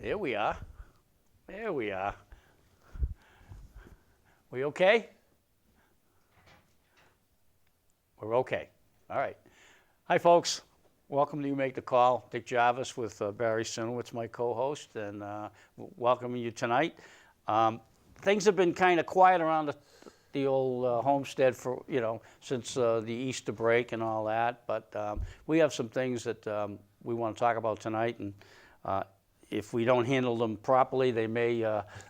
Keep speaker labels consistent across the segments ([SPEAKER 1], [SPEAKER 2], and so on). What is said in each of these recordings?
[SPEAKER 1] There we are. There we are. We okay? We're okay. All right. Hi, folks. Welcome to You Make the Call. Dick Jarvis with Barry Sinewitz, my co-host, and welcoming you tonight. Things have been kind of quiet around the old homestead for, since the Easter break and all that, but we have some things that we want to talk about tonight, and if we don't handle them properly, they may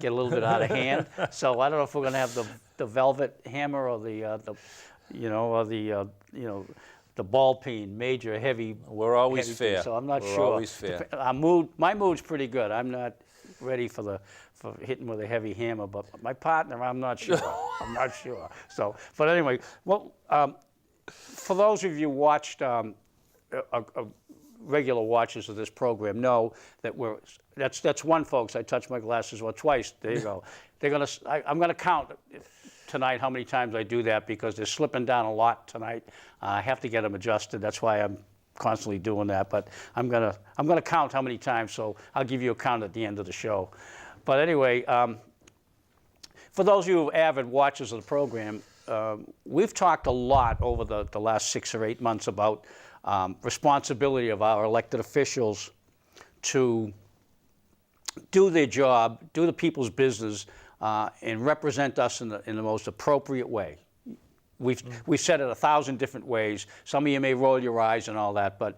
[SPEAKER 1] get a little bit out of hand. So I don't know if we're going to have the velvet hammer or the ball peen, major, heavy.
[SPEAKER 2] We're always
[SPEAKER 1] heavy
[SPEAKER 2] fair.
[SPEAKER 1] Thing, so I'm not
[SPEAKER 2] We're
[SPEAKER 1] sure.
[SPEAKER 2] Always fair.
[SPEAKER 1] My mood's pretty good. I'm not ready for hitting with a heavy hammer, but my partner, I'm not sure. I'm not sure. So, but anyway, well, for those of you who watched regular watchers of this program know that that's one, folks. I touched my glasses twice. There you go. I'm gonna count tonight how many times I do that because they're slipping down a lot tonight. I have to get them adjusted. That's why I'm constantly doing that. But I'm gonna count how many times. So I'll give you a count at the end of the show. But anyway, for those of you who are avid watchers of the program, we've talked a lot over the last 6 or 8 months about responsibility of our elected officials to do their job, do the people's business, and represent us in the most appropriate way. We've said it 1,000 different ways. Some of you may roll your eyes and all that, but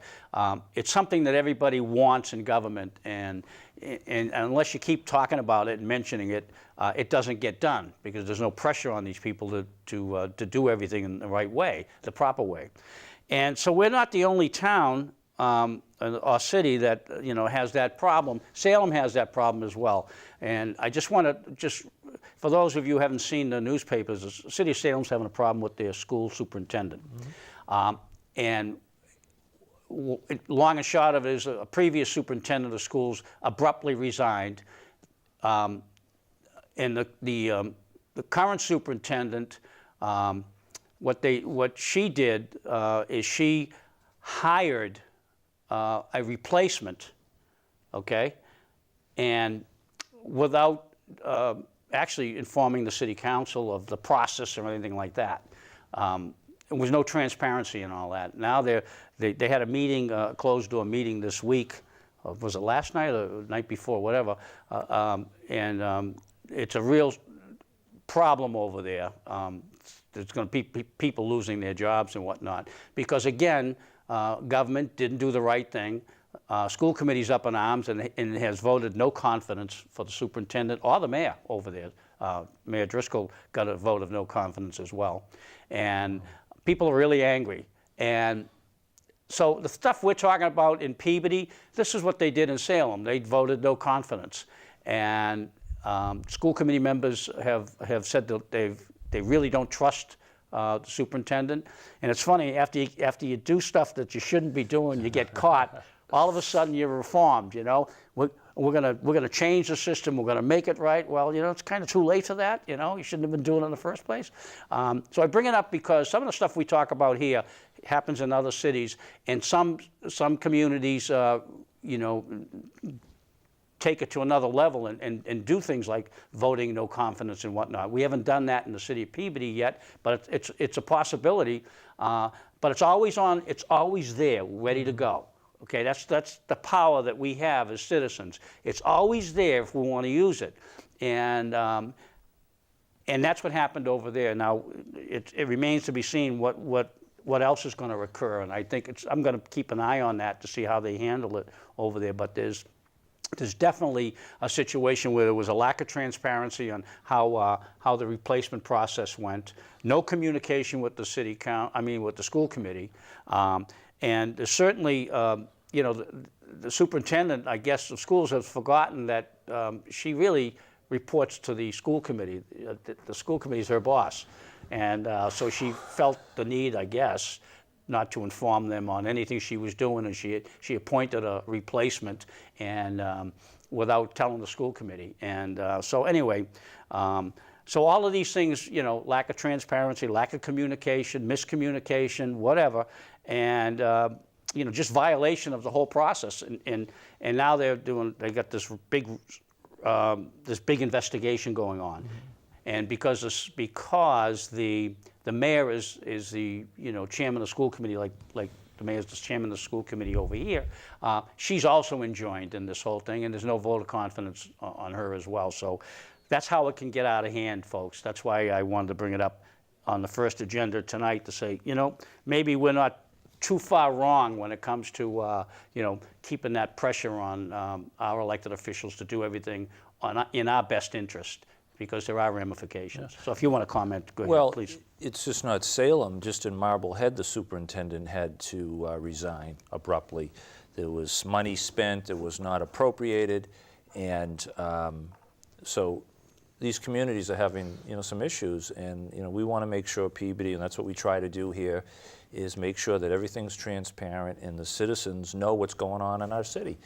[SPEAKER 1] it's something that everybody wants in government, and unless you keep talking about it and mentioning it, it doesn't get done because there's no pressure on these people to do everything in the right way, the proper way. And so we're not the only town or city that has that problem. Salem has that problem as well. And I just want to for those of you who haven't seen the newspapers, the city of Salem's having a problem with their school superintendent. And long and short of it is a previous superintendent of schools abruptly resigned. And the current superintendent, what she did is she hired a replacement, okay, and without actually informing the city council of the process or anything like that. There was no transparency in all that. Now they had a meeting, closed door meeting this week. Was it last night or the night before, whatever? And it's a real problem over there. There's going to be people losing their jobs and whatnot because, again, government didn't do the right thing. School committee's up in arms and has voted no confidence for the superintendent or the mayor over there. Mayor Driscoll got a vote of no confidence as well. And people are really angry. And so the stuff we're talking about in Peabody, this is what they did in Salem. They voted no confidence. And school committee members have said that they really don't trust the superintendent. And it's funny, after you do stuff that you shouldn't be doing, you get caught, all of a sudden you're reformed, We're gonna change the system, we're gonna make it right. Well, it's kind of too late for that, You shouldn't have been doing it in the first place. So I bring it up because some of the stuff we talk about here happens in other cities, and some communities, take it to another level and do things like voting no confidence and whatnot. We haven't done that in the city of Peabody yet, but it's a possibility. But it's always there, ready to go. Okay, that's the power that we have as citizens. It's always there if we want to use it, and that's what happened over there. Now it remains to be seen what else is going to occur, and I think I'm going to keep an eye on that to see how they handle it over there. But there's definitely a situation where there was a lack of transparency on how the replacement process went. No communication with the with the school committee, and there's certainly, the superintendent, I guess, of schools has forgotten that she really reports to the school committee. The school committee is her boss, and so she felt the need, I guess, not to inform them on anything she was doing, and she appointed a replacement, and without telling the school committee. And so anyway, so all of these things, lack of transparency, lack of communication, miscommunication, whatever, and just violation of the whole process. And now they got this big investigation going on. And because the mayor is the chairman of the school committee, like the mayor's the chairman of the school committee over here, she's also enjoined in this whole thing, and there's no vote of confidence on her as well. So that's how it can get out of hand, folks. That's why I wanted to bring it up on the first agenda tonight to say, maybe we're not too far wrong when it comes to keeping that pressure on our elected officials to do everything in our best interest, because there are ramifications. So if you want to comment, go ahead, please.
[SPEAKER 2] Well, it's just not Salem. Just in Marblehead, the superintendent had to resign abruptly. There was money spent, it was not appropriated, and so these communities are having some issues, and we want to make sure Peabody, and that's what we try to do here, is make sure that everything's transparent and the citizens know what's going on in our city.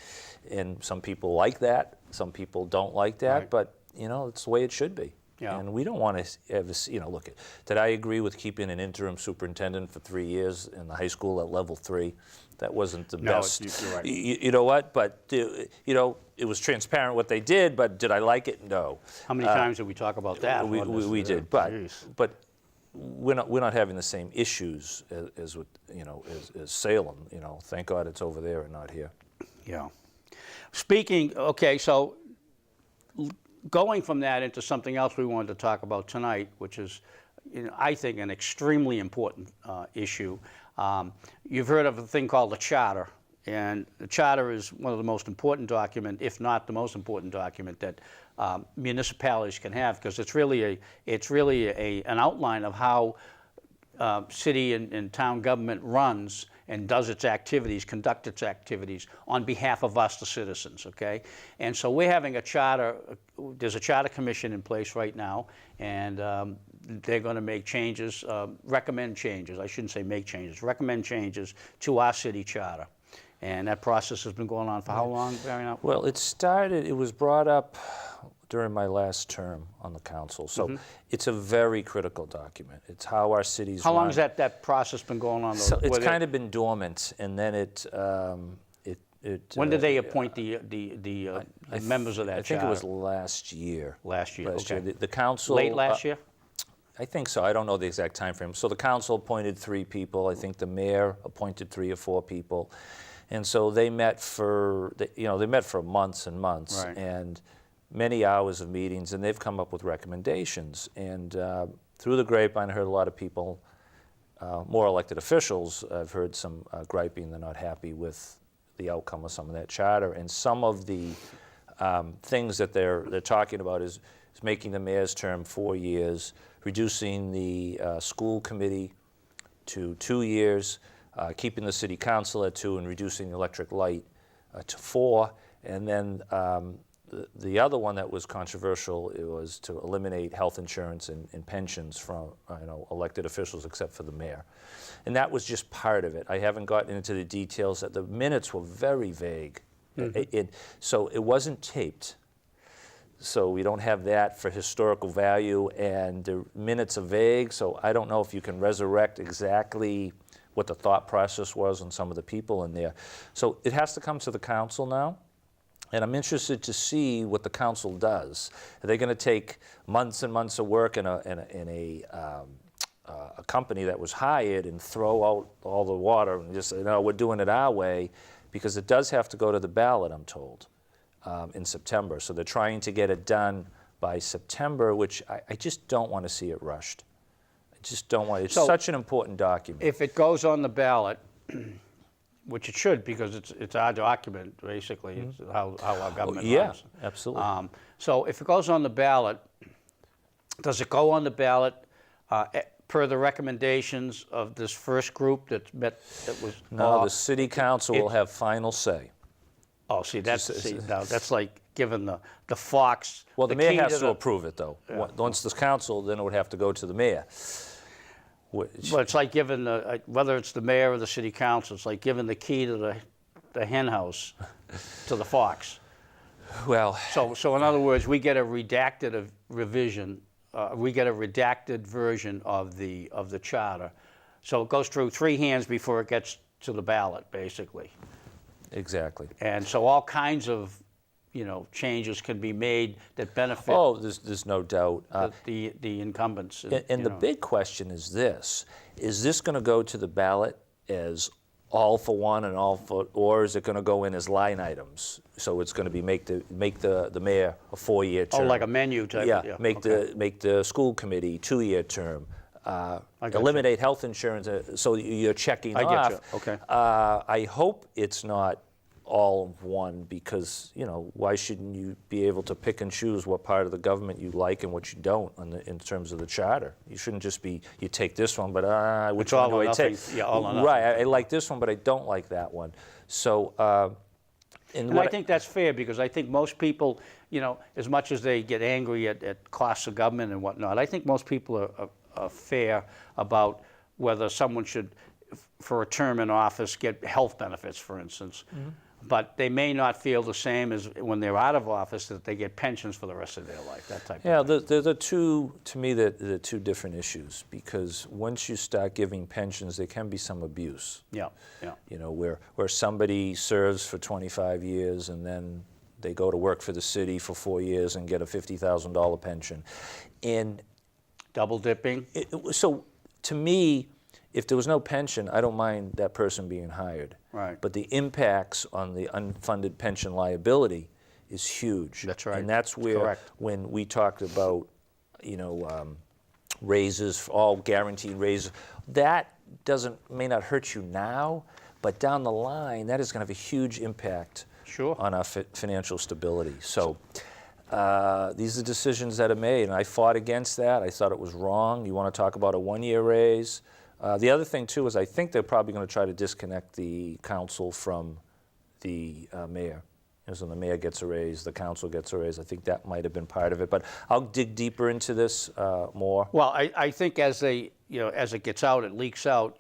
[SPEAKER 2] And some people like that, some people don't like that,
[SPEAKER 1] right.
[SPEAKER 2] But it's the way it should be.
[SPEAKER 1] Yeah.
[SPEAKER 2] And we don't want to have this, look, did I agree with keeping an interim superintendent for 3 years in the high school at level 3? That wasn't the best.
[SPEAKER 1] You're right.
[SPEAKER 2] You know what? But, it was transparent what they did, but did I like it? No.
[SPEAKER 1] How many times did we talk about that?
[SPEAKER 2] We did, but we're not having the same issues as with, as Salem. Thank God it's over there and not here.
[SPEAKER 1] Yeah. Okay, so going from that into something else we wanted to talk about tonight, which is, I think, an extremely important issue. You've heard of a thing called the Charter, and the Charter is one of the most important documents, if not the most important document, that municipalities can have, because it's really an outline of how city and town government runs and does its activities, conduct its activities on behalf of us, the citizens, okay? And so we're having a charter, there's a charter commission in place right now, and they're going to make changes, recommend changes, I shouldn't say make changes, recommend changes to our city charter. And that process has been going on for how long, Barry?
[SPEAKER 2] Well, it was brought up during my last term on the council. So it's a very critical document. It's how our cities
[SPEAKER 1] How long
[SPEAKER 2] run.
[SPEAKER 1] has that process been going on?
[SPEAKER 2] So it's kind of been dormant, and then
[SPEAKER 1] when did they appoint the members of that
[SPEAKER 2] I think
[SPEAKER 1] charter?
[SPEAKER 2] it was last year.
[SPEAKER 1] Last year, okay.
[SPEAKER 2] The council...
[SPEAKER 1] Late last year?
[SPEAKER 2] I think so. I don't know the exact time frame. So the council appointed 3 people. I think the mayor appointed 3 or 4 people. And so they met for months and months,
[SPEAKER 1] right.
[SPEAKER 2] And many hours of meetings, and they've come up with recommendations. And through the grapevine, I heard a lot of people, more elected officials, I've heard some griping. They're not happy with the outcome of some of that charter. And some of the things that they're talking about is making the mayor's term 4 years, reducing the school committee to 2 years, keeping the city council at 2, and reducing the electric light to 4. And then the other one that was controversial, it was to eliminate health insurance and pensions from elected officials except for the mayor. And that was just part of it. I haven't gotten into the details. The minutes were very vague. So it wasn't taped. So we don't have that for historical value, and the minutes are vague, so I don't know if you can resurrect exactly what the thought process was on some of the people in there. So it has to come to the council now, and I'm interested to see what the council does. Are they going to take months and months of work in a company that was hired and throw out all the water and just say, no, we're doing it our way? Because it does have to go to the ballot, I'm told, in September. So they're trying to get it done by September, which I just don't want to see it rushed. I just don't want it. It's such an important document.
[SPEAKER 1] If it goes on the ballot, which it should, because it's our document, basically, it's how our government runs.
[SPEAKER 2] Yeah, absolutely.
[SPEAKER 1] So if it goes on the ballot, does it go on the ballot per the recommendations of this first group that was?
[SPEAKER 2] No, the city council will have final say.
[SPEAKER 1] Oh, that's like giving the fox.
[SPEAKER 2] Well, the mayor has to approve it, though. Yeah. Once the council, then it would have to go to the mayor.
[SPEAKER 1] Well, it's like giving whether it's the mayor or the city council, it's like giving the key to the hen house to the fox.
[SPEAKER 2] Well,
[SPEAKER 1] so in other words, we get a redacted revision. We get a redacted version of the charter. So it goes through 3 hands before it gets to the ballot, basically.
[SPEAKER 2] Exactly.
[SPEAKER 1] And so all kinds of, changes can be made that benefit
[SPEAKER 2] Oh, there's no doubt.
[SPEAKER 1] the incumbents.
[SPEAKER 2] And the big question is this going to go to the ballot as all for one and all for, or is it going to go in as line items? So it's going to be make the mayor a 4-year term.
[SPEAKER 1] Oh, like a menu type.
[SPEAKER 2] Yeah, make the school committee 2-year term. Eliminate health insurance, so you're checking off.
[SPEAKER 1] I get you. Okay.
[SPEAKER 2] I hope it's not all one, because why shouldn't you be able to pick and choose what part of the government you like and what you don't in terms of the charter? You shouldn't just be you take this one, but which one do I take?
[SPEAKER 1] Yeah, all or nothing.
[SPEAKER 2] Right, I like this one, but I don't like that one. So.
[SPEAKER 1] And I think that's fair, because I think most people, as much as they get angry at costs of government and whatnot, I think most people are fair about whether someone should, for a term in office, get health benefits, for instance. Mm-hmm. But they may not feel the same as when they're out of office, that they get pensions for the rest of their life, that type of thing.
[SPEAKER 2] Yeah, the two, to me, the two different issues, because once you start giving pensions, there can be some abuse.
[SPEAKER 1] Yeah.
[SPEAKER 2] Where somebody serves for 25 years and then they go to work for the city for 4 years and get a $50,000 pension. And
[SPEAKER 1] double dipping?
[SPEAKER 2] So to me, if there was no pension, I don't mind that person being hired.
[SPEAKER 1] Right.
[SPEAKER 2] But the impacts on the unfunded pension liability is huge.
[SPEAKER 1] That's right.
[SPEAKER 2] And that's where,
[SPEAKER 1] correct.
[SPEAKER 2] When we talked about, raises, all guaranteed raises, that may not hurt you now, but down the line, that is going to have a huge impact on our financial stability. So these are decisions that are made, and I fought against that. I thought it was wrong. You want to talk about a 1-year raise? The other thing, too, is I think they're probably going to try to disconnect the council from the mayor. So the mayor gets a raise, the council gets a raise. I think that might have been part of it. But I'll dig deeper into this more.
[SPEAKER 1] Well, I think as it gets out, it leaks out,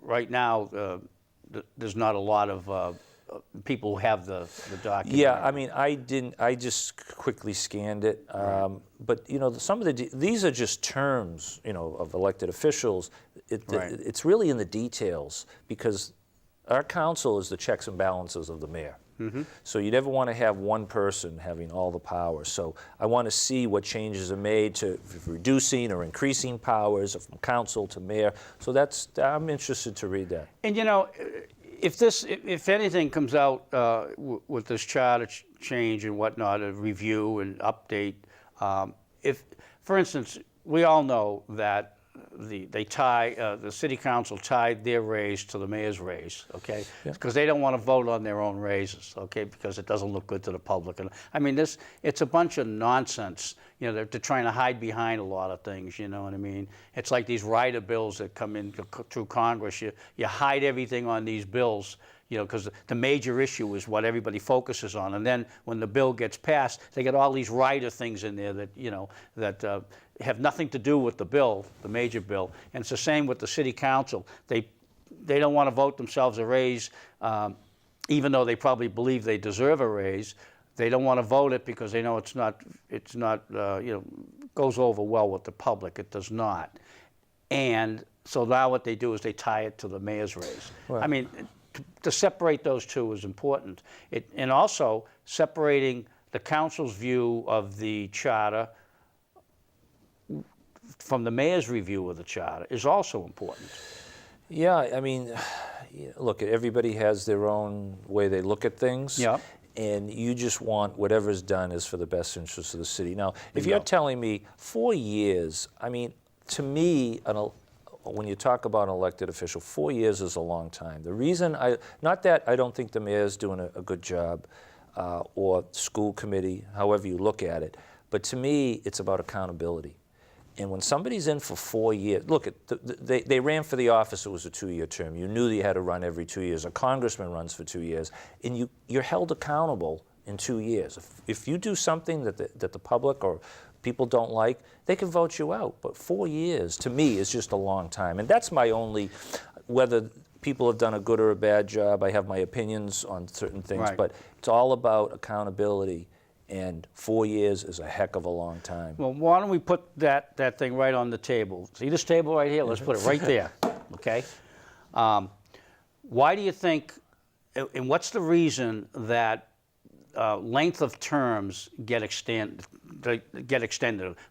[SPEAKER 1] right now, there's not a lot of people who have the document.
[SPEAKER 2] Yeah, I mean, I just quickly scanned it. But, some of these are just terms, of elected officials. It's really in the details, because our council is the checks and balances of the mayor. Mm-hmm. So you never want to have one person having all the powers. So I want to see what changes are made to reducing or increasing powers from council to mayor. So I'm interested to read that. And
[SPEAKER 1] if anything comes out with this charter change and whatnot, a review and update, for instance, we all know that the city council tied their raise to the mayor's raise, okay? Because they don't want to vote on their own raises, okay? Because it doesn't look good to the public. And I mean, it's a bunch of nonsense. They're trying to hide behind a lot of things. You know what I mean? It's like these rider bills that come in through Congress. You hide everything on these bills, because the major issue is what everybody focuses on. And then when the bill gets passed, they get all these rider things in there that have nothing to do with the bill, the major bill. And it's the same with the city council. They don't want to vote themselves a raise, even though they probably believe they deserve a raise. They don't want to vote it because they know it's not goes over well with the public. It does not. And so now what they do is they tie it to the mayor's raise. Right. I mean, to separate those two is important. And also separating the council's view of the charter from the mayor's review of the charter is also important.
[SPEAKER 2] Yeah, I mean, look, everybody has their own way they look at things.
[SPEAKER 1] Yeah.
[SPEAKER 2] And you just want whatever's done is for the best interest of the city. Now, if you're telling me 4 years, I mean, to me, when you talk about an elected official, 4 years is a long time. The reason not that I don't think the mayor's doing a good job, or school committee, however you look at it, but to me, it's about accountability. And when somebody's in for 4 years, look, they ran for the office, it was a 2-year term. You knew that you had to run every 2 years. A congressman runs for 2 years, and you're held accountable in 2 years. If you do something that the public or people don't like, they can vote you out. But 4 years, to me, is just a long time. And that's my only, whether people have done a good or a bad job, I have my opinions on certain things, but it's all about accountability. And 4 years is a heck of a long time.
[SPEAKER 1] Well, why don't we put that thing right on the table? See this table right here? Let's put it right there, okay? Why do you think, and what's the reason that length of terms get extended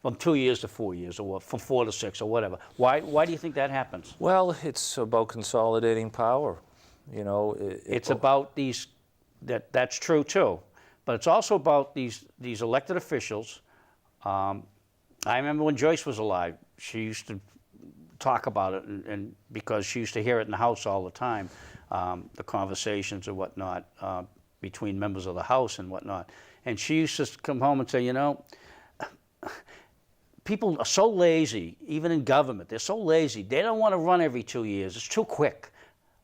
[SPEAKER 1] from 2 years to 4 years, or from 4 to 6, or whatever? Why do you think that happens?
[SPEAKER 2] Well, it's about consolidating power. You know,
[SPEAKER 1] It's about these. That's true too, but it's also about these elected officials. I remember when Joyce was alive, she used to talk about it, and because she used to hear it in the House all the time, the conversations and whatnot between members of the House and whatnot. And she used to come home and say, you know, people are so lazy, even in government. They're so lazy. They don't want to run every 2 years. It's too quick.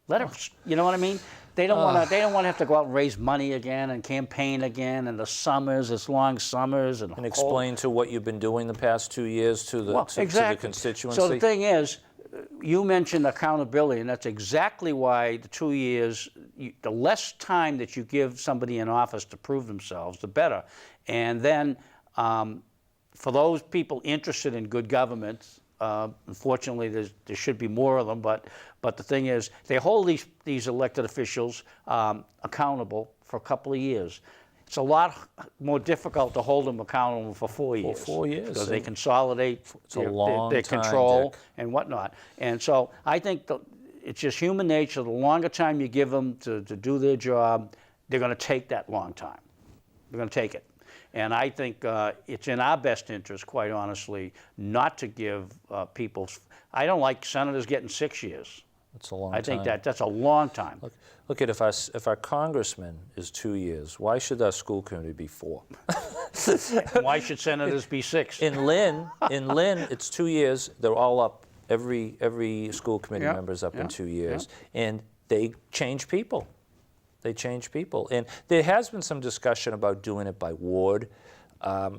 [SPEAKER 1] Let them, you know what I mean? They don't want to. They don't want to have to go out and raise money again and campaign again. And the summers, it's long summers, and
[SPEAKER 2] explain to what you've been doing the past 2 years to the to the constituency.
[SPEAKER 1] So the thing is, you mentioned accountability, and that's exactly why the 2 years. The less time that you give somebody in office to prove themselves, the better. And then, for those people interested in good government. Unfortunately, there should be more of them, but the thing is, they hold these elected officials accountable for a couple of years. It's a lot more difficult to hold them accountable for 4 years.
[SPEAKER 2] For 4 years.
[SPEAKER 1] Because they consolidate their
[SPEAKER 2] time,
[SPEAKER 1] control
[SPEAKER 2] Dick.
[SPEAKER 1] and whatnot. And so I think it's just human nature. The longer time you give them to do their job, they're going to take that long time. They're going to take it. And I think it's in our best interest, quite honestly, not to give people. I don't like senators getting 6 years.
[SPEAKER 2] That's a long time.
[SPEAKER 1] I think that's a long time.
[SPEAKER 2] Look at if our congressman is 2 years, why should our school committee be 4?
[SPEAKER 1] Why should senators be 6?
[SPEAKER 2] In Lynn, it's 2 years. They're all up. Every school committee member's up in 2 years, and they change people. They change people. And there has been some discussion about doing it by ward. I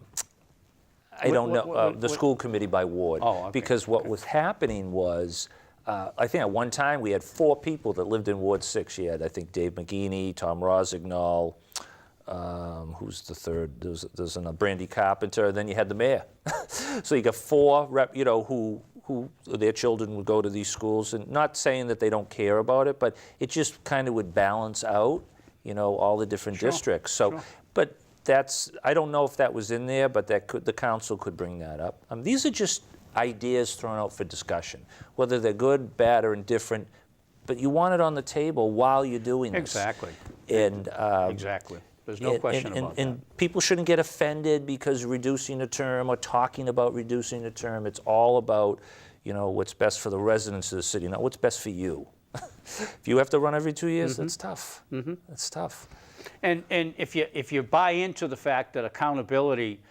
[SPEAKER 2] don't know, the school committee by ward.
[SPEAKER 1] Oh, okay.
[SPEAKER 2] Because what was happening was, I think at one time we had 4 people that lived in Ward 6. You had, I think, Dave McGeaney, Tom Rosignol, who's the third? There's a Brandy Carpenter, then you had the mayor. So you got 4 who their children would go to these schools, and not saying that they don't care about it, but it just kind of would balance out, all the different districts. So, but I don't know if that was in there, but the council could bring that up. These are just ideas thrown out for discussion, whether they're good, bad, or indifferent, but you want it on the table while you're doing this.
[SPEAKER 1] Exactly.
[SPEAKER 2] And
[SPEAKER 1] exactly. There's no question about that.
[SPEAKER 2] And people shouldn't get offended because reducing a term or talking about reducing a term. It's all about, what's best for the residents of the city, not what's best for you. If you have to run every 2 years, that's tough. That's tough.
[SPEAKER 1] And if you buy into the fact that accountability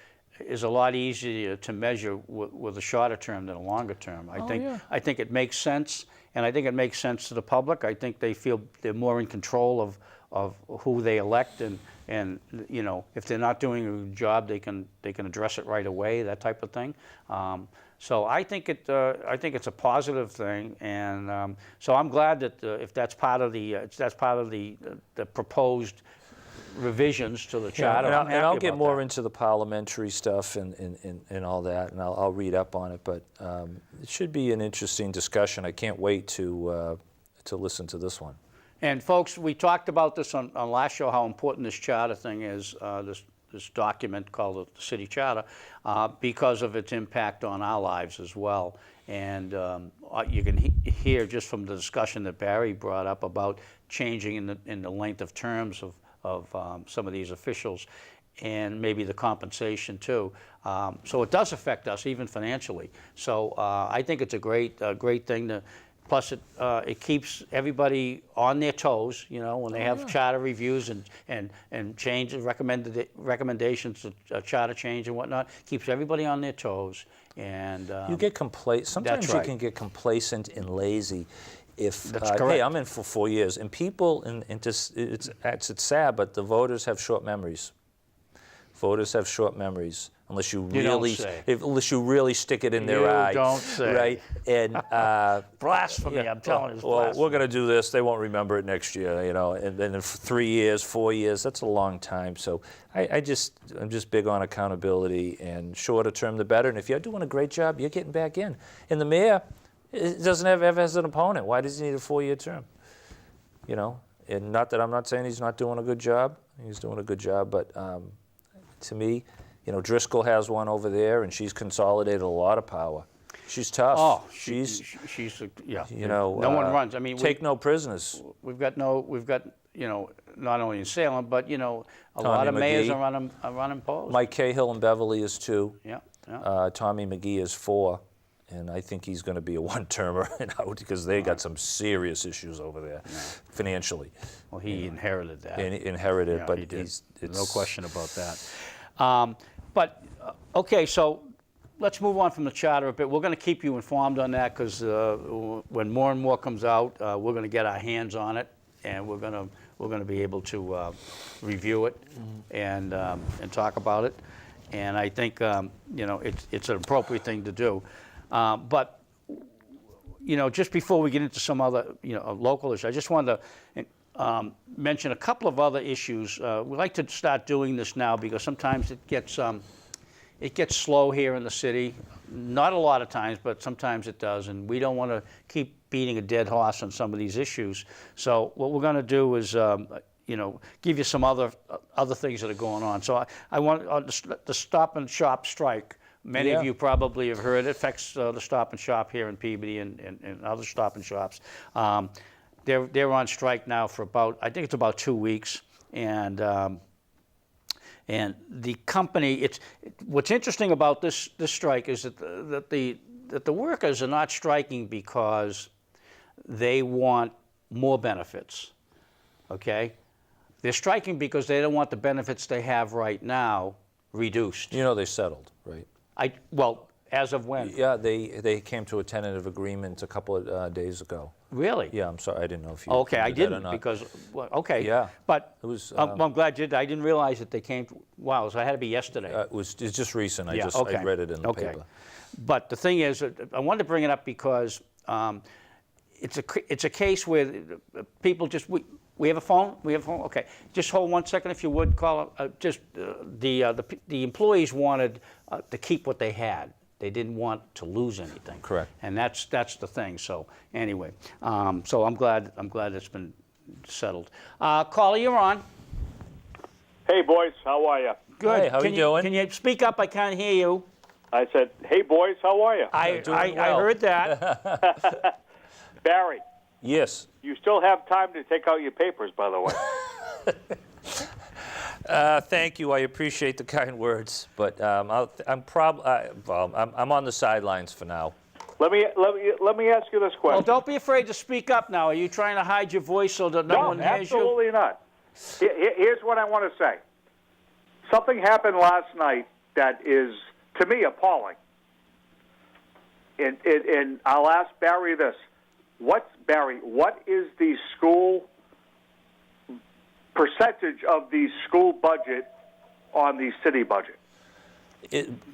[SPEAKER 1] is a lot easier to measure with a shorter term than a longer term, I think it makes sense, and I think it makes sense to the public. I think they feel they're more in control of who they elect, and if they're not doing a good job, they can address it right away, that type of thing. So I think it's a positive thing, and so I'm glad that if that's part of the proposed revisions to the charter.
[SPEAKER 2] And I'll get more into the parliamentary stuff and all that, and I'll read up on it. But it should be an interesting discussion. I can't wait to listen to this one.
[SPEAKER 1] And folks, we talked about this on last show, how important this charter thing is, this document called the City Charter, because of its impact on our lives as well. And you can hear just from the discussion that Barry brought up about changing in the length of terms of some of these officials, and maybe the compensation too. So it does affect us even financially. So I think it's a great thing to. Plus, it keeps everybody on their toes, when they have charter reviews and changes, recommendations to charter change and whatnot. Keeps everybody on their toes. And
[SPEAKER 2] you get complacent. Sometimes
[SPEAKER 1] that's right.
[SPEAKER 2] You can get complacent and lazy. If
[SPEAKER 1] hey,
[SPEAKER 2] I'm in for 4 years, and people, it's sad, but the voters have short memories. Voters have short memories. Unless you really stick it in their eye.
[SPEAKER 1] You don't say.
[SPEAKER 2] Right? And
[SPEAKER 1] blasphemy, I'm telling you.
[SPEAKER 2] Well, we're going to do this. They won't remember it next year, And then in 3 years, 4 years, that's a long time. So I'm just big on accountability, and shorter term the better. And if you're doing a great job, you're getting back in. And the mayor doesn't ever has an opponent. Why does he need a 4-year term? you know, and not that I'm not saying he's not doing a good job. He's doing a good job, but to me, you know, Driscoll has one over there, and she's consolidated a lot of power. She's tough.
[SPEAKER 1] Oh,
[SPEAKER 2] she's
[SPEAKER 1] yeah.
[SPEAKER 2] you know,
[SPEAKER 1] no one runs. I mean,
[SPEAKER 2] take no prisoners.
[SPEAKER 1] We've got you know, not only in Salem, but you know, a
[SPEAKER 2] Tommy
[SPEAKER 1] lot of mayors
[SPEAKER 2] McGee.
[SPEAKER 1] are running polls.
[SPEAKER 2] Mike Cahill and Beverly is 2.
[SPEAKER 1] Yeah.
[SPEAKER 2] Tommy McGee is 4. And I think he's going to be a one-termer because they got some serious issues over there financially.
[SPEAKER 1] Well, he inherited that.
[SPEAKER 2] And he inherited,
[SPEAKER 1] Yeah,
[SPEAKER 2] but
[SPEAKER 1] he did.
[SPEAKER 2] it's
[SPEAKER 1] No question about that. Okay, so let's move on from the charter a bit. We're going to keep you informed on that because when more and more comes out, we're going to get our hands on it, and we're going to be able to review it and talk about it. And I think you know, it's an appropriate thing to do. But you know, just before we get into some other, you know, local issues, I just wanted to mention a couple of other issues. We like to start doing this now because sometimes it gets slow here in the city. Not a lot of times, but sometimes it does, and we don't want to keep beating a dead horse on some of these issues. So what we're going to do is, you know, give you some other things that are going on. So I want the Stop and Shop strike. Many of you probably have heard it affects the Stop and Shop here in Peabody and other Stop and Shops. They're on strike now for I think it's about 2 weeks, and the company. What's interesting about this strike is that the workers are not striking because they want more benefits. Okay, they're striking because they don't want the benefits they have right now reduced.
[SPEAKER 2] you know, they settled, right?
[SPEAKER 1] Well, as of when?
[SPEAKER 2] Yeah, they came to a tentative agreement a couple of days ago.
[SPEAKER 1] Really?
[SPEAKER 2] Yeah, I'm sorry, I didn't know if you.
[SPEAKER 1] Okay, I
[SPEAKER 2] did that or
[SPEAKER 1] didn't
[SPEAKER 2] not.
[SPEAKER 1] because, well, okay.
[SPEAKER 2] Yeah.
[SPEAKER 1] But
[SPEAKER 2] It was,
[SPEAKER 1] I'm glad you did. I didn't realize that they came, wow, so it had to be yesterday.
[SPEAKER 2] it's just recent.
[SPEAKER 1] Yeah,
[SPEAKER 2] I
[SPEAKER 1] okay.
[SPEAKER 2] read it in the
[SPEAKER 1] Okay.
[SPEAKER 2] paper.
[SPEAKER 1] But the thing is, I wanted to bring it up because it's a case where people just, we have a phone? We have a phone? Okay. Just hold 1 second if you would, call. The employees wanted to keep what they had. They didn't want to lose anything.
[SPEAKER 2] Correct.
[SPEAKER 1] And that's the thing. So anyway, so I'm glad it's been settled. Caller, you're on.
[SPEAKER 3] Hey, boys, how are you?
[SPEAKER 1] Good.
[SPEAKER 2] Hey, how you doing?
[SPEAKER 1] Can you speak up? I can't hear you.
[SPEAKER 3] I said, hey, boys, how are you?
[SPEAKER 1] I
[SPEAKER 2] well.
[SPEAKER 1] heard that.
[SPEAKER 3] Barry,
[SPEAKER 2] Yes.
[SPEAKER 3] you still have time to take out your papers, by the way.
[SPEAKER 2] Thank you. I appreciate the kind words, but I'm on the sidelines for now.
[SPEAKER 3] Let me ask you this
[SPEAKER 1] Well,
[SPEAKER 3] question.
[SPEAKER 1] don't be afraid to speak up now. Are you trying to hide your voice so that no one hears you?
[SPEAKER 3] absolutely not. Here's what I want to say. Something happened last night that is, to me, appalling. And I'll ask Barry this. Barry, what is the school percentage of the school budget on the city budget?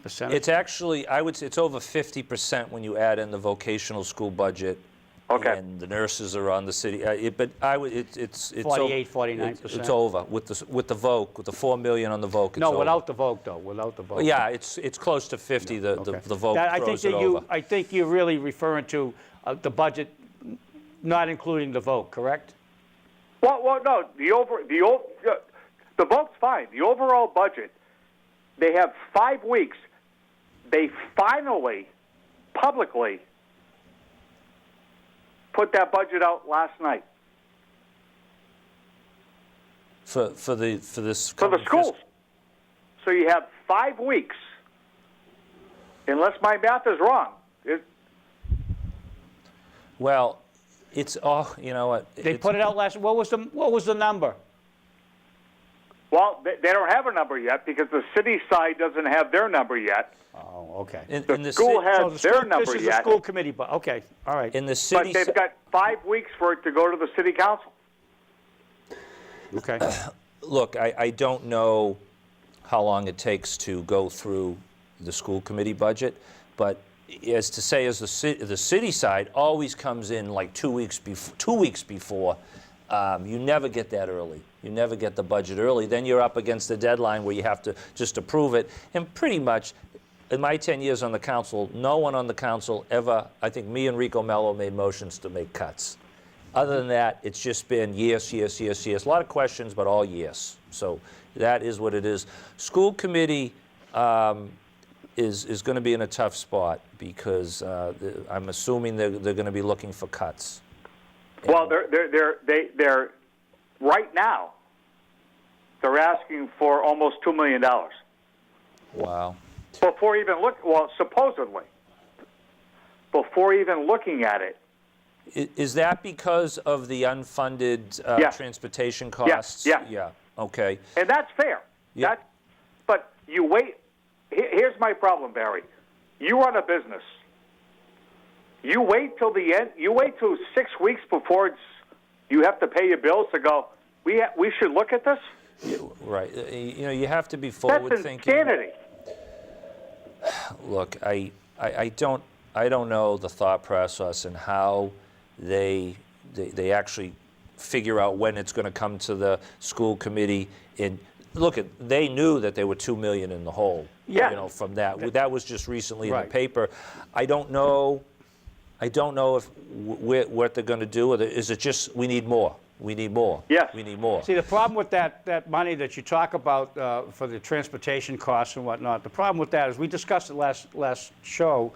[SPEAKER 1] Percentage?
[SPEAKER 2] It's actually, I would say it's over 50% when you add in the vocational school budget.
[SPEAKER 3] Okay.
[SPEAKER 2] And the nurses are on the city. It's
[SPEAKER 1] 48, 49%.
[SPEAKER 2] It's over with the VOC, with the $4 million on the VOC. It's
[SPEAKER 1] No,
[SPEAKER 2] over.
[SPEAKER 1] without the vote, though. Without the vote.
[SPEAKER 2] Yeah, it's close to 50. The VOC throws it over.
[SPEAKER 1] I think you're really referring to the budget, not including the vote, correct?
[SPEAKER 3] Well, no. The vote's fine. The overall budget. They have 5 weeks. They finally, publicly, put that budget out last night
[SPEAKER 2] For the
[SPEAKER 3] schools. So you have 5 weeks, unless my math is wrong.
[SPEAKER 2] Well, it's you know what?
[SPEAKER 1] They put it out last. What was the number?
[SPEAKER 3] Well, they don't have a number yet because the city side doesn't have their number yet.
[SPEAKER 1] Oh, okay.
[SPEAKER 3] The school has their number
[SPEAKER 1] This is
[SPEAKER 3] yet.
[SPEAKER 1] the school committee, but okay, all right.
[SPEAKER 2] In the
[SPEAKER 3] But
[SPEAKER 2] city,
[SPEAKER 3] they've got 5 weeks for it to go to the city council.
[SPEAKER 1] Okay.
[SPEAKER 2] look, I don't know how long it takes to go through the school committee budget, but as the city side always comes in like 2 weeks before. You never get that early. You never get the budget early. Then you're up against the deadline where you have to just approve it. And pretty much, in my 10 years on the council, no one on the council ever, I think me and Rico Mello made motions to make cuts. Other than that, it's just been yes, yes, yes, yes. A lot of questions, but all yes. So that is what it is. School committee is going to be in a tough spot because I'm assuming they're going to be looking for cuts.
[SPEAKER 3] Well, they're right now. They're asking for almost $2 million.
[SPEAKER 2] Wow.
[SPEAKER 3] Before even supposedly, before even looking at it.
[SPEAKER 2] Is that because of the unfunded
[SPEAKER 3] Yes.
[SPEAKER 2] transportation costs?
[SPEAKER 3] Yeah.
[SPEAKER 2] Yeah. Okay.
[SPEAKER 3] And that's fair.
[SPEAKER 2] Yeah.
[SPEAKER 3] But you wait. Here's my problem, Barry. You run a business. You wait till the end. You wait till 6 weeks before you have to pay your bills to go, we should look at this?
[SPEAKER 2] Yeah, right. You have to be
[SPEAKER 3] That's
[SPEAKER 2] forward-thinking.
[SPEAKER 3] insanity.
[SPEAKER 2] Look, I don't know the thought process and how they actually figure out when it's going to come to the school committee. And look, they knew that they were $2 million in the hole.
[SPEAKER 3] Yeah.
[SPEAKER 2] From that. That was just recently in
[SPEAKER 1] Right.
[SPEAKER 2] the paper. I don't know if what they're going to do. Or is it just we need more? We need more.
[SPEAKER 3] Yes.
[SPEAKER 2] We need more.
[SPEAKER 1] See, the problem with that money that you talk about for the transportation costs and whatnot, the problem with that is we discussed it last show.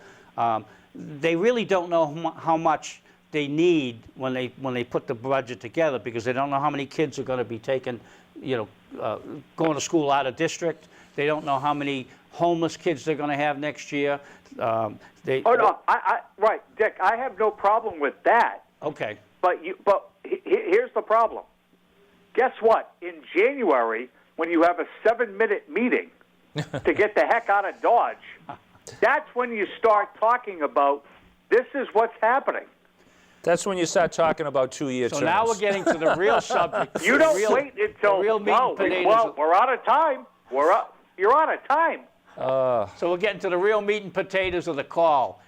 [SPEAKER 1] They really don't know how much they need when they put the budget together because they don't know how many kids are going to be taking, going to school out of district. They don't know how many homeless kids they're going to have next year.
[SPEAKER 3] No, right, Dick. I have no problem with that.
[SPEAKER 1] Okay.
[SPEAKER 3] But here's the problem. Guess what? In January, when you have a 7-minute meeting to get the heck out of Dodge, that's when you start talking about this is what's happening.
[SPEAKER 2] That's when you start talking about 2-year terms.
[SPEAKER 1] So now we're getting to the real subject.
[SPEAKER 3] You don't wait until
[SPEAKER 1] the real meat and potatoes.
[SPEAKER 3] we're out of time. You're out of time.
[SPEAKER 1] So we're getting to the real meat and potatoes of the call.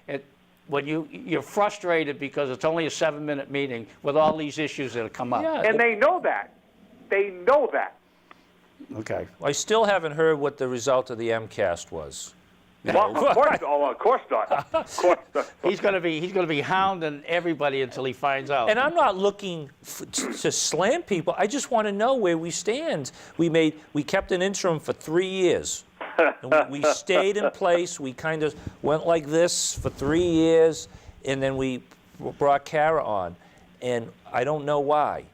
[SPEAKER 1] When you're frustrated because it's only a 7-minute meeting with all these issues that have come up.
[SPEAKER 2] Yeah.
[SPEAKER 3] And they know that. They know that.
[SPEAKER 1] Okay.
[SPEAKER 2] I still haven't heard what the result of the MCAST was.
[SPEAKER 3] Well, of course not. Of course not.
[SPEAKER 1] He's going to be hounding everybody until he finds out.
[SPEAKER 2] And I'm not looking to slam people. I just want to know where we stand. We kept an interim for 3 years. And we stayed in place. We kind of went like this for 3 years, and then we brought Kara on. And I don't know why.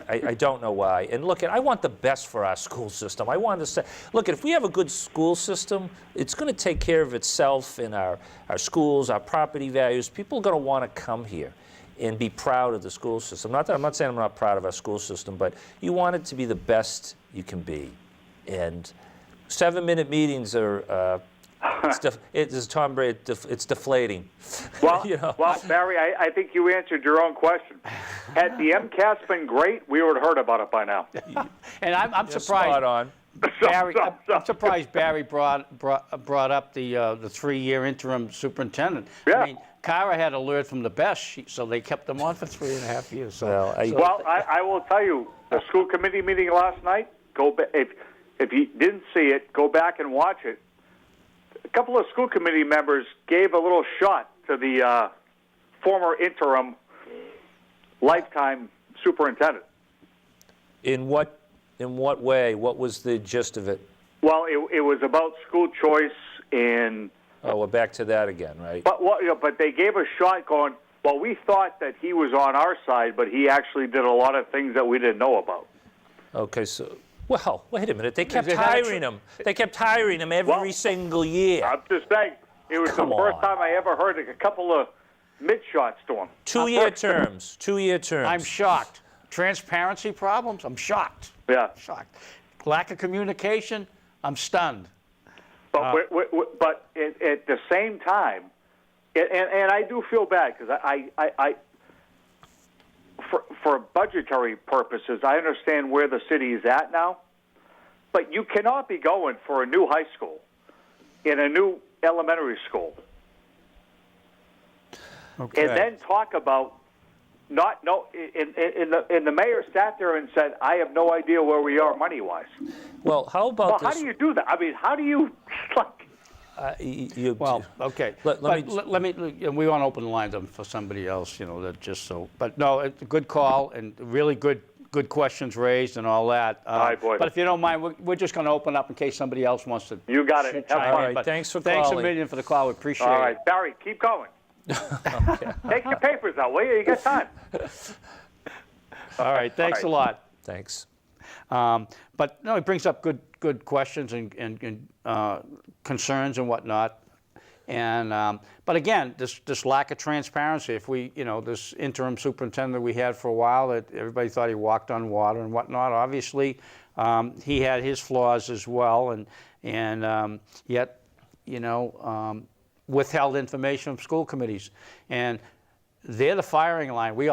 [SPEAKER 2] I don't know why. And look, I want the best for our school system. I want to say, look, if we have a good school system, it's going to take care of itself in our schools, our property values. People are going to want to come here and be proud of the school system. I'm not saying I'm not proud of our school system, but you want it to be the best you can be. And 7-minute meetings are, it's Tom Brady, it's deflating.
[SPEAKER 3] Well, well, Barry, I think you answered your own question. Had the MCAS been great, we would have heard about it by now.
[SPEAKER 1] And I'm
[SPEAKER 2] You're
[SPEAKER 1] surprised.
[SPEAKER 2] spot on.
[SPEAKER 1] Barry, I'm surprised Barry brought up the 3-year interim superintendent.
[SPEAKER 3] Yeah.
[SPEAKER 1] I mean, Kara had alert from the best, so they kept them on for 3.5 years. So,
[SPEAKER 2] Well,
[SPEAKER 3] I will tell you, the school committee meeting last night, if you didn't see it, go back and watch it. A couple of school committee members gave a little shot to the former interim lifetime superintendent.
[SPEAKER 2] In what way? What was the gist of it?
[SPEAKER 3] Well, it was about school choice and.
[SPEAKER 2] Oh, we're back to that again, right?
[SPEAKER 3] But they gave a shot going, well, we thought that he was on our side, but he actually did a lot of things that we didn't know about.
[SPEAKER 2] Okay, so, well, wait a minute. They kept hiring him. They kept hiring him every single year.
[SPEAKER 3] I'm just saying, it was
[SPEAKER 2] Come
[SPEAKER 3] the first
[SPEAKER 2] on.
[SPEAKER 3] time I ever heard a couple of mid-shots to him.
[SPEAKER 2] 2-year terms. 2-year terms.
[SPEAKER 1] I'm shocked. Transparency problems? I'm shocked.
[SPEAKER 3] Yeah.
[SPEAKER 1] Shocked. Lack of communication? I'm stunned.
[SPEAKER 3] But at the same time, and I do feel bad because I for budgetary purposes, I understand where the city is at now, but you cannot be going for a new high school in a new elementary school
[SPEAKER 1] Okay.
[SPEAKER 3] and then talk about and the mayor sat there and said, I have no idea where we are money-wise.
[SPEAKER 2] Well, how about
[SPEAKER 3] Well,
[SPEAKER 2] this?
[SPEAKER 3] how do you do that? I mean, how do you, like...
[SPEAKER 1] Well, okay.
[SPEAKER 2] Let
[SPEAKER 1] But
[SPEAKER 2] me-
[SPEAKER 1] let me, we want to open the lines up for somebody else, that just so. But no, it's a good call and really good questions raised and all that.
[SPEAKER 3] All right, boys.
[SPEAKER 1] But if you don't mind, we're just going to open up in case somebody else wants to.
[SPEAKER 3] You got it. Have
[SPEAKER 1] chime
[SPEAKER 3] fun.
[SPEAKER 1] in.
[SPEAKER 2] right,
[SPEAKER 1] But
[SPEAKER 2] thanks for
[SPEAKER 1] Thanks a
[SPEAKER 2] calling.
[SPEAKER 1] million for the call. We appreciate
[SPEAKER 3] All
[SPEAKER 1] it.
[SPEAKER 3] right, Barry, keep going. Take your papers out, will you? You got time.
[SPEAKER 1] All right. Thanks
[SPEAKER 3] All
[SPEAKER 1] a lot.
[SPEAKER 2] Thanks.
[SPEAKER 1] But no, it brings up good questions and concerns and whatnot. And but again, this lack of transparency. If we, this interim superintendent we had for a while, that everybody thought he walked on water and whatnot. Obviously, he had his flaws as well, and yet, withheld information from school committees, and they're the firing line. We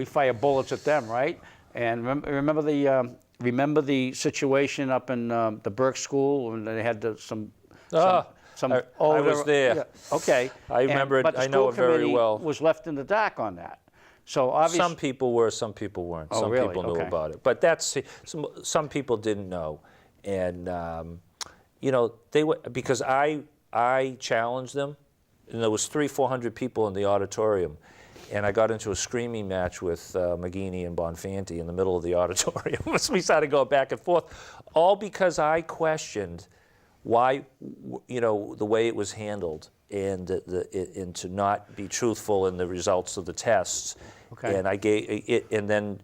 [SPEAKER 1] fire bullets at them, right? And remember the situation up in the Burke School when they had some
[SPEAKER 2] I was there.
[SPEAKER 1] Yeah, okay.
[SPEAKER 2] I remember it.
[SPEAKER 1] But the
[SPEAKER 2] I know
[SPEAKER 1] school
[SPEAKER 2] it very
[SPEAKER 1] committee
[SPEAKER 2] well.
[SPEAKER 1] was left in the dark on that. So obviously,
[SPEAKER 2] Some people were, some people weren't.
[SPEAKER 1] Oh,
[SPEAKER 2] Some
[SPEAKER 1] really?
[SPEAKER 2] people knew
[SPEAKER 1] Okay.
[SPEAKER 2] about it, but that's some people didn't know, and they were, because I challenged them, and there was 300-400 people in the auditorium, and I got into a screaming match with McGeaney and Bonfanti in the middle of the auditorium. We started going back and forth, all because I questioned why, the way it was handled, and and to not be truthful in the results of the tests.
[SPEAKER 1] Okay.
[SPEAKER 2] And I gave it, and then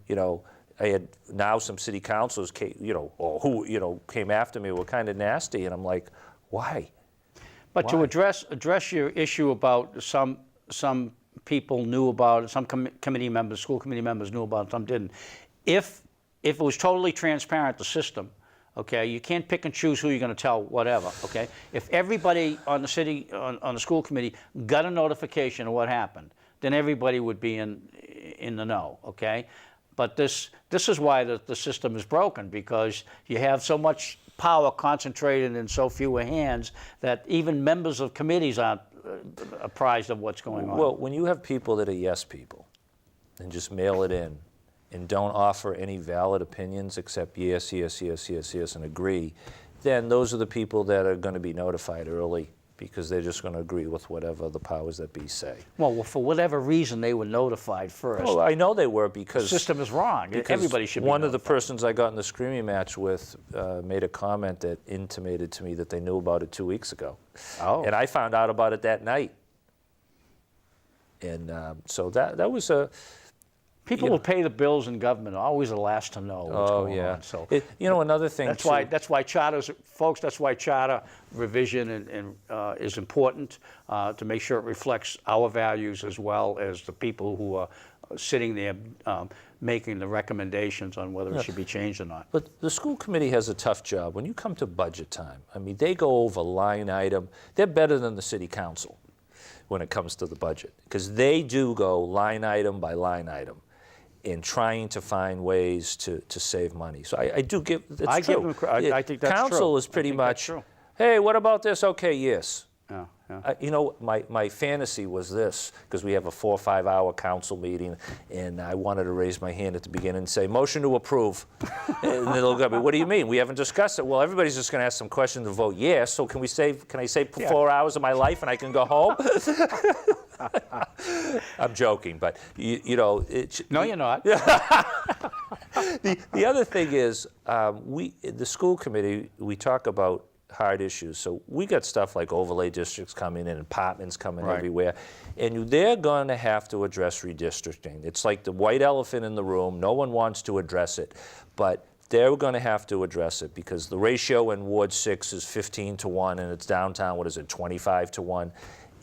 [SPEAKER 2] I had now some city councilors came, or who came after me were kind of nasty, and I'm like, why?
[SPEAKER 1] but to
[SPEAKER 2] Why?
[SPEAKER 1] address your issue about some people knew about it, some committee members, school committee members knew about it, some didn't. If it was totally transparent, the system, okay, you can't pick and choose who you're going to tell whatever, okay? If everybody on the city, on the school committee got a notification of what happened, then everybody would be in the know, okay? But this is why the system is broken, because you have so much power concentrated in so few hands that even members of committees aren't apprised of what's going on.
[SPEAKER 2] Well, when you have people that are yes people and just mail it in and don't offer any valid opinions except yes, yes, yes, yes, yes, and agree, then those are the people that are going to be notified early, because they're just going to agree with whatever the powers that be say.
[SPEAKER 1] Well, for whatever reason, they were notified first.
[SPEAKER 2] Well, I know they were,
[SPEAKER 1] The
[SPEAKER 2] because
[SPEAKER 1] system is wrong.
[SPEAKER 2] because
[SPEAKER 1] Everybody should be
[SPEAKER 2] one of the
[SPEAKER 1] notified.
[SPEAKER 2] persons I got in the screaming match with made a comment that intimated to me that they knew about it 2 weeks ago.
[SPEAKER 1] Oh.
[SPEAKER 2] And I found out about it that night. And so that was a...
[SPEAKER 1] People will pay the bills in government, always the last to know what's
[SPEAKER 2] Oh,
[SPEAKER 1] going
[SPEAKER 2] yeah.
[SPEAKER 1] on. So
[SPEAKER 2] Another thing
[SPEAKER 1] that's
[SPEAKER 2] too,
[SPEAKER 1] why charters, folks. That's why charter revision is important to make sure it reflects our values as well as the people who are sitting there making the recommendations on whether it should be changed or not.
[SPEAKER 2] But the school committee has a tough job. When you come to budget time, I mean, they go over line item. They're better than the city council when it comes to the budget, because they do go line item by line item in trying to find ways to save money. So I do give, it's
[SPEAKER 1] I give
[SPEAKER 2] true.
[SPEAKER 1] them I think that's
[SPEAKER 2] Council
[SPEAKER 1] true.
[SPEAKER 2] is pretty
[SPEAKER 1] I think that's
[SPEAKER 2] much,
[SPEAKER 1] true.
[SPEAKER 2] hey, what about this? Okay, yes.
[SPEAKER 1] Yeah.
[SPEAKER 2] My fantasy was this, because we have a 4 or 5 hour council meeting, and I wanted to raise my hand at the beginning and say, motion to approve. And they'll go, what do you mean? We haven't discussed it. Well, everybody's just going to ask some questions and vote yes, so can I save 4 hours of my life and I can go home? I'm joking, but
[SPEAKER 1] No, you're not.
[SPEAKER 2] the other thing is, the school committee, we talk about hard issues. So we got stuff like overlay districts coming in, apartments coming
[SPEAKER 1] Right.
[SPEAKER 2] everywhere, and they're going to have to address redistricting. It's like the white elephant in the room. No one wants to address it, but they're going to have to address it, because the ratio in Ward 6 is 15-1, and it's downtown, 25-1.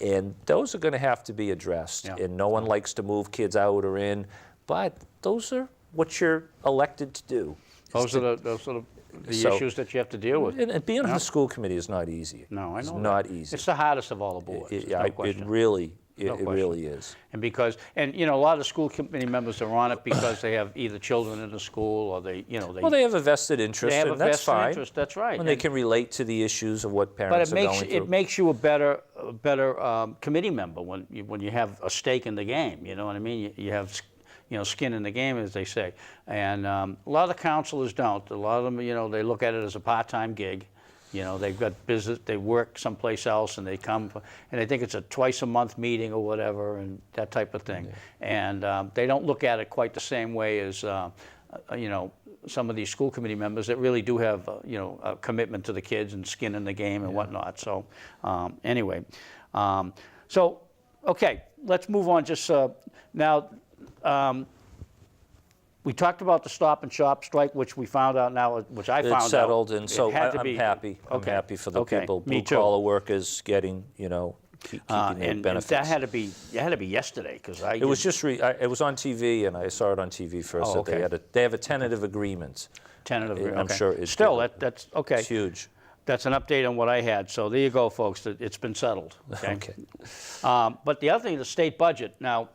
[SPEAKER 2] And those are going to have to be addressed.
[SPEAKER 1] Yeah.
[SPEAKER 2] And no one likes to move kids out or in, but those are what you're elected to do.
[SPEAKER 1] Those are the
[SPEAKER 2] So-
[SPEAKER 1] issues that you have to deal with.
[SPEAKER 2] And being on the school committee is not easy.
[SPEAKER 1] No, I know
[SPEAKER 2] It's
[SPEAKER 1] that.
[SPEAKER 2] not easy.
[SPEAKER 1] It's the hardest of all the boards.
[SPEAKER 2] It
[SPEAKER 1] there's no question.
[SPEAKER 2] really
[SPEAKER 1] No
[SPEAKER 2] it
[SPEAKER 1] question.
[SPEAKER 2] really is.
[SPEAKER 1] And a lot of the school committee members are on it because they have either children in the school or they
[SPEAKER 2] Have a vested interest,
[SPEAKER 1] have a
[SPEAKER 2] and that's
[SPEAKER 1] vested
[SPEAKER 2] fine.
[SPEAKER 1] interest. That's right.
[SPEAKER 2] When they
[SPEAKER 1] And-
[SPEAKER 2] can relate to the issues of what
[SPEAKER 1] But
[SPEAKER 2] parents are going through.
[SPEAKER 1] it makes you a better committee member when you have a stake in the game. You know what I mean? You have skin in the game, as they say. And a lot of the councilors don't. A lot of them, they look at it as a part-time gig. You know, they've got business, they work someplace else and they come, and I think it's a twice a month meeting or whatever and that type of thing. And they don't look at it quite the same way as, you know, some of these school committee members that really do have, you know, a commitment to the kids and skin in the game and whatnot. So anyway, so, okay, let's move on just now. We talked about the Stop and Shop strike, which we found out now, which I found out.
[SPEAKER 2] It's settled, and so
[SPEAKER 1] I'm
[SPEAKER 2] happy. I'm
[SPEAKER 1] Okay.
[SPEAKER 2] happy for the
[SPEAKER 1] Okay.
[SPEAKER 2] people,
[SPEAKER 1] Me too.
[SPEAKER 2] blue-collar workers getting, you know, keeping their
[SPEAKER 1] And
[SPEAKER 2] benefits.
[SPEAKER 1] that had to be yesterday, because I.
[SPEAKER 2] It was just, it was on TV, and I saw it on TV first,
[SPEAKER 1] Oh,
[SPEAKER 2] that
[SPEAKER 1] okay.
[SPEAKER 2] they have a tentative agreement.
[SPEAKER 1] Tentative.
[SPEAKER 2] I'm
[SPEAKER 1] okay.
[SPEAKER 2] sure it's
[SPEAKER 1] Still,
[SPEAKER 2] good.
[SPEAKER 1] that's, okay.
[SPEAKER 2] It's huge.
[SPEAKER 1] That's an update on what I had. So there you go, folks. It's been settled. Okay.
[SPEAKER 2] Okay.
[SPEAKER 1] But the other thing, the state budget. Now,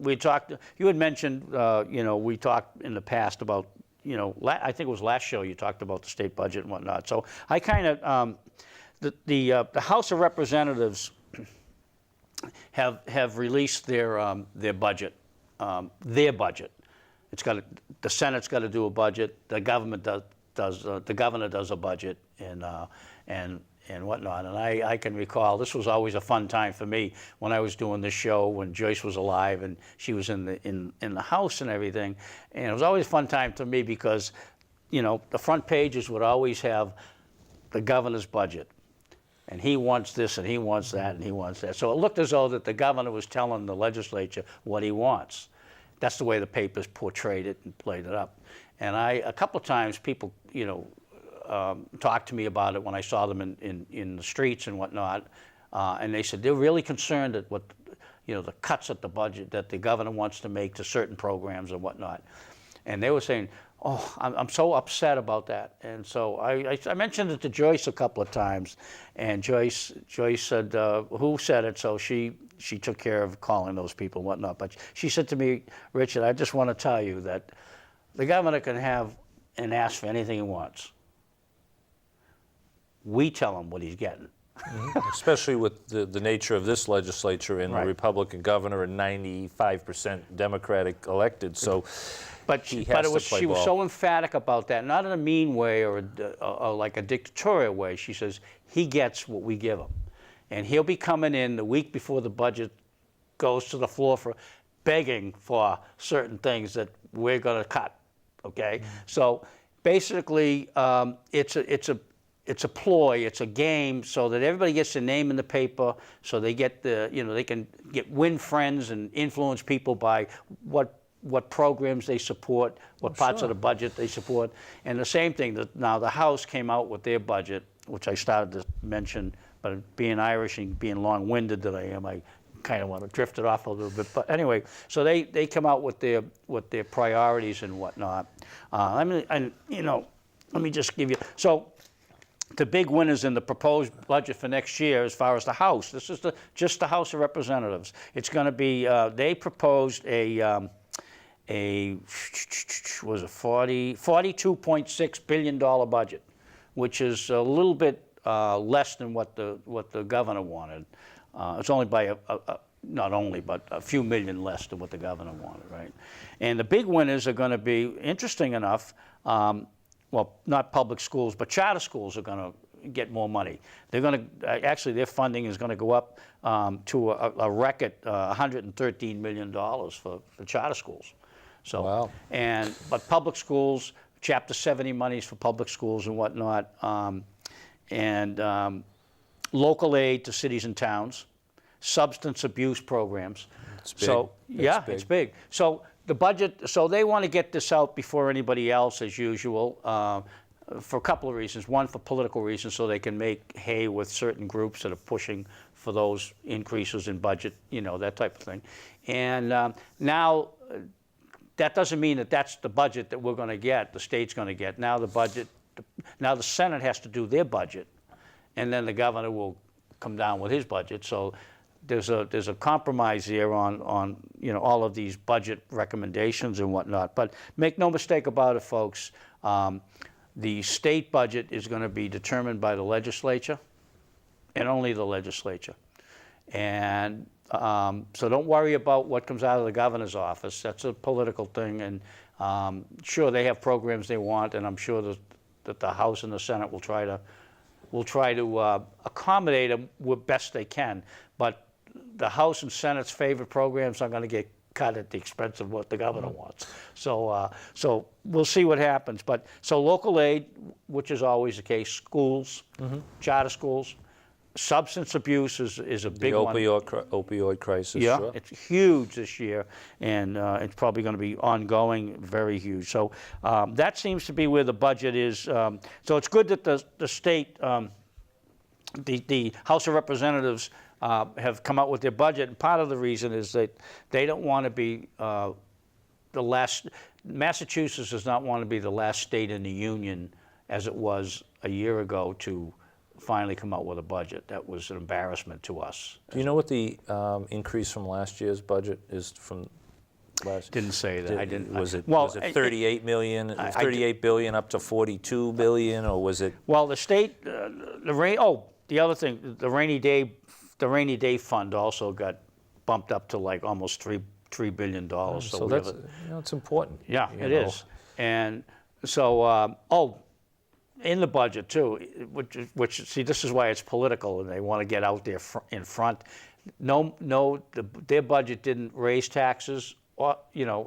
[SPEAKER 1] we talked. You had mentioned, you know, we talked in the past about, you know, I think it was last show you talked about the state budget and whatnot. So I kind of the House of Representatives have released their budget. Their budget. It's got the Senate's got to do a budget. The government does the governor does a budget and whatnot. And I can recall this was always a fun time for me when I was doing this show when Joyce was alive and she was in the House and everything. And it was always a fun time to me because, you know, the front pages would always have the governor's budget. And he wants this and he wants that and he wants that. So it looked as though that the governor was telling the legislature what he wants. That's the way the papers portrayed it and played it up. And a couple of times people, you know, talked to me about it when I saw them in the streets and whatnot, and they said they're really concerned at what, you know, the cuts at the budget that the governor wants to make to certain programs and whatnot. And they were saying, oh, I'm so upset about that. And so I mentioned it to Joyce a couple of times, and Joyce said, who said it? So she took care of calling those people and whatnot. But she said to me, Richard, I just want to tell you that the governor can have and ask for anything he wants. We tell him what he's getting.
[SPEAKER 2] Especially with the nature of this legislature and
[SPEAKER 1] Right.
[SPEAKER 2] a Republican governor and 95% Democratic elected. So
[SPEAKER 1] But
[SPEAKER 2] he
[SPEAKER 1] she
[SPEAKER 2] has to
[SPEAKER 1] was
[SPEAKER 2] play ball.
[SPEAKER 1] so emphatic about that, not in a mean way or like a dictatorial way. She says he gets what we give him, and he'll be coming in the week before the budget goes to the floor for begging for certain things that we're going to cut. Okay, so basically, it's a ploy, it's a game, so that everybody gets their name in the paper, so they get they can win friends and influence people by what programs they support, what parts of the budget they support. And the same thing, now the House came out with their budget, which I started to mention, but being Irish and being long-winded that I am, I kind of want to drift it off a little bit. But anyway, so they come out with their priorities and whatnot. Let me just give you, so the big winners in the proposed budget for next year as far as the House. This is just the House of Representatives. It's going to be, they proposed a $42.6 billion budget, which is a little bit less than what the governor wanted. It's only by not only, but a few million less than what the governor wanted, right? And the big winners are going to be, interesting enough, well, not public schools, but charter schools are going to get more money. They're going to, actually, their funding is going to go up to a record $113 million for charter schools. So,
[SPEAKER 2] wow.
[SPEAKER 1] But public schools, Chapter 70 monies for public schools and whatnot, local aid to cities and towns, substance abuse programs.
[SPEAKER 2] It's big.
[SPEAKER 1] So, yeah,
[SPEAKER 2] big.
[SPEAKER 1] it's big. So the budget, so they want to get this out before anybody else, as usual, for a couple of reasons. One, for political reasons, so they can make hay with certain groups that are pushing for those increases in budget, you know, that type of thing. And now, that doesn't mean that that's the budget that we're going to get, the state's going to get. Now the Senate has to do their budget, and then the governor will come down with his budget. So there's a compromise here on all of these budget recommendations and whatnot. But make no mistake about it, folks. The state budget is going to be determined by the legislature, and only the legislature. And so don't worry about what comes out of the governor's office. That's a political thing. And sure, they have programs they want, and I'm sure that the House and the Senate will try to will try to accommodate them best they can. But the House and Senate's favorite programs are going to get cut at the expense of what the governor wants. So so we'll see what happens. But so local aid, which is always the case, schools, charter schools, substance abuse is a big one.
[SPEAKER 2] The opioid crisis.
[SPEAKER 1] Yeah,
[SPEAKER 2] sure.
[SPEAKER 1] it's huge this year, and it's probably going to be ongoing, very huge. So that seems to be where the budget is. So it's good that the state, the House of Representatives, have come out with their budget, and part of the reason is that they don't want to be the last. Massachusetts does not want to be the last state in the union, as it was a year ago, to finally come out with a budget. That was an embarrassment to us.
[SPEAKER 2] Do you know what the increase from last year's budget is from last?
[SPEAKER 1] Didn't say that. I didn't.
[SPEAKER 2] Was it
[SPEAKER 1] Well,
[SPEAKER 2] was it 38 million, 38 billion up to 42 billion, or was it?
[SPEAKER 1] Well, the state, the other thing, the rainy day fund also got bumped up to like almost $3 billion.
[SPEAKER 2] So that's it's important.
[SPEAKER 1] Yeah, it is. And so in the budget too, which see, this is why it's political, and they want to get out there in front. Their budget didn't raise taxes, or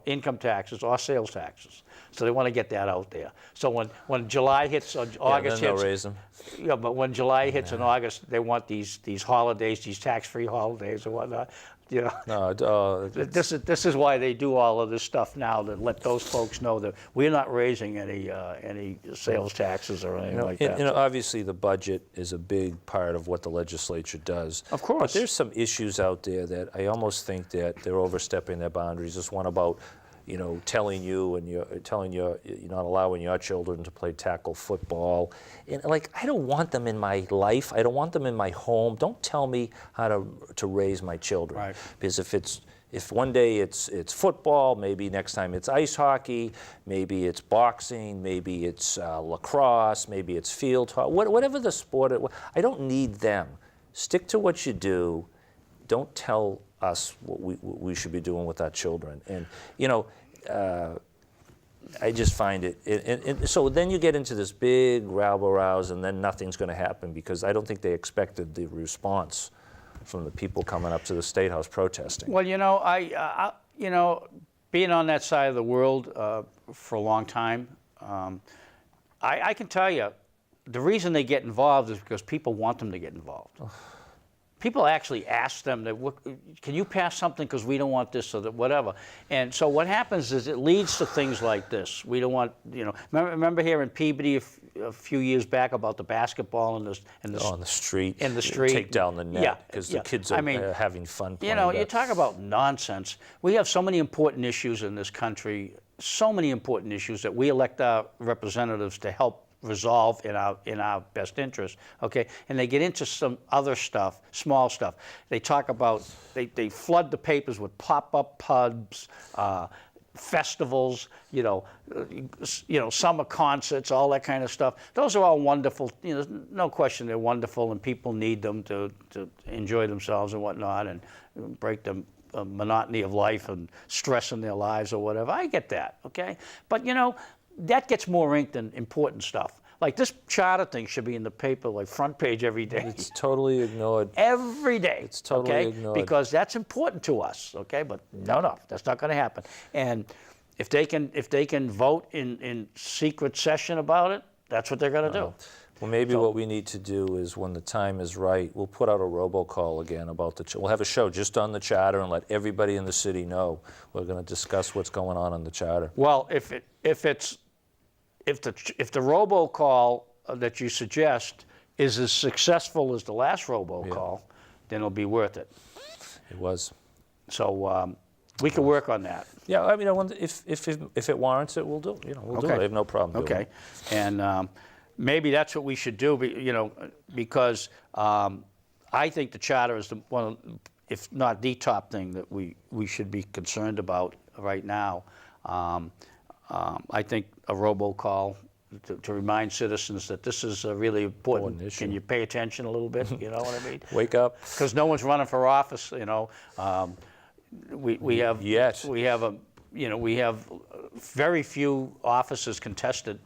[SPEAKER 1] income taxes or sales taxes. So they want to get that out there. So when July hits or August
[SPEAKER 2] then
[SPEAKER 1] hits,
[SPEAKER 2] they'll raise them.
[SPEAKER 1] Yeah, but when July hits in August, they want these holidays, these tax-free holidays or whatnot.
[SPEAKER 2] No,
[SPEAKER 1] This is why they do all of this stuff now, to let those folks know that we're not raising any sales taxes or anything like that.
[SPEAKER 2] Obviously the budget is a big part of what the legislature does.
[SPEAKER 1] Of course.
[SPEAKER 2] But there's some issues out there that I almost think that they're overstepping their boundaries. This one about, telling you and you're not allowing your children to play tackle football. And I don't want them in my life. I don't want them in my home. Don't tell me how to raise my children.
[SPEAKER 1] Right.
[SPEAKER 2] Because if one day it's football, maybe next time it's ice hockey, maybe it's boxing, maybe it's lacrosse, maybe it's field hockey, whatever the sport. I don't need them. Stick to what you do. Don't tell us what we should be doing with our children. And I just find it, and so then you get into this big rabble-rouse, and then nothing's going to happen, because I don't think they expected the response from the people coming up to the State House protesting.
[SPEAKER 1] Well, I being on that side of the world for a long time, I can tell you, the reason they get involved is because people want them to get involved. People actually ask them, can you pass something because we don't want this or that, whatever. And so what happens is it leads to things like this. We don't want, remember here in Peabody a few years back about the basketball on the street. In the street.
[SPEAKER 2] Take down the net because the kids are having fun playing.
[SPEAKER 1] You talk about nonsense. We have so many important issues in this country, so many important issues that we elect our representatives to help resolve in our best interest, okay? And they get into some other stuff, small stuff. They talk about, they flood the papers with pop-up pubs, festivals, summer concerts, all that kind of stuff. Those are all wonderful, no question they're wonderful, and people need them to enjoy themselves and whatnot, and break the monotony of life and stress in their lives or whatever. I get that, okay? But that gets more ink than important stuff. Like this charter thing should be in the paper, like front page every day.
[SPEAKER 2] It's totally ignored.
[SPEAKER 1] Every day.
[SPEAKER 2] It's totally ignored.
[SPEAKER 1] Because that's important to us, okay? But no, that's not going to happen. And if they can vote in secret session about it, that's what they're going to do.
[SPEAKER 2] Well, maybe what we need to do is, when the time is right, we'll put out a robocall again about we'll have a show just on the charter and let everybody in the city know. We're going to discuss what's going on the charter.
[SPEAKER 1] Well, if the robocall that you suggest is as successful as the last robocall, then it'll be worth it.
[SPEAKER 2] It was.
[SPEAKER 1] So we can work on that.
[SPEAKER 2] Yeah, I mean, I wonder if it warrants it, we'll do it. We'll do it. I have no problem doing it.
[SPEAKER 1] And maybe that's what we should do, because I think the charter is one of, if not the top thing that we should be concerned about right now. I think a robocall to remind citizens that this is a really important issue. Can you pay attention a little bit? You know what I mean?
[SPEAKER 2] Wake up.
[SPEAKER 1] Because no one's running for office. We have very few offices contested.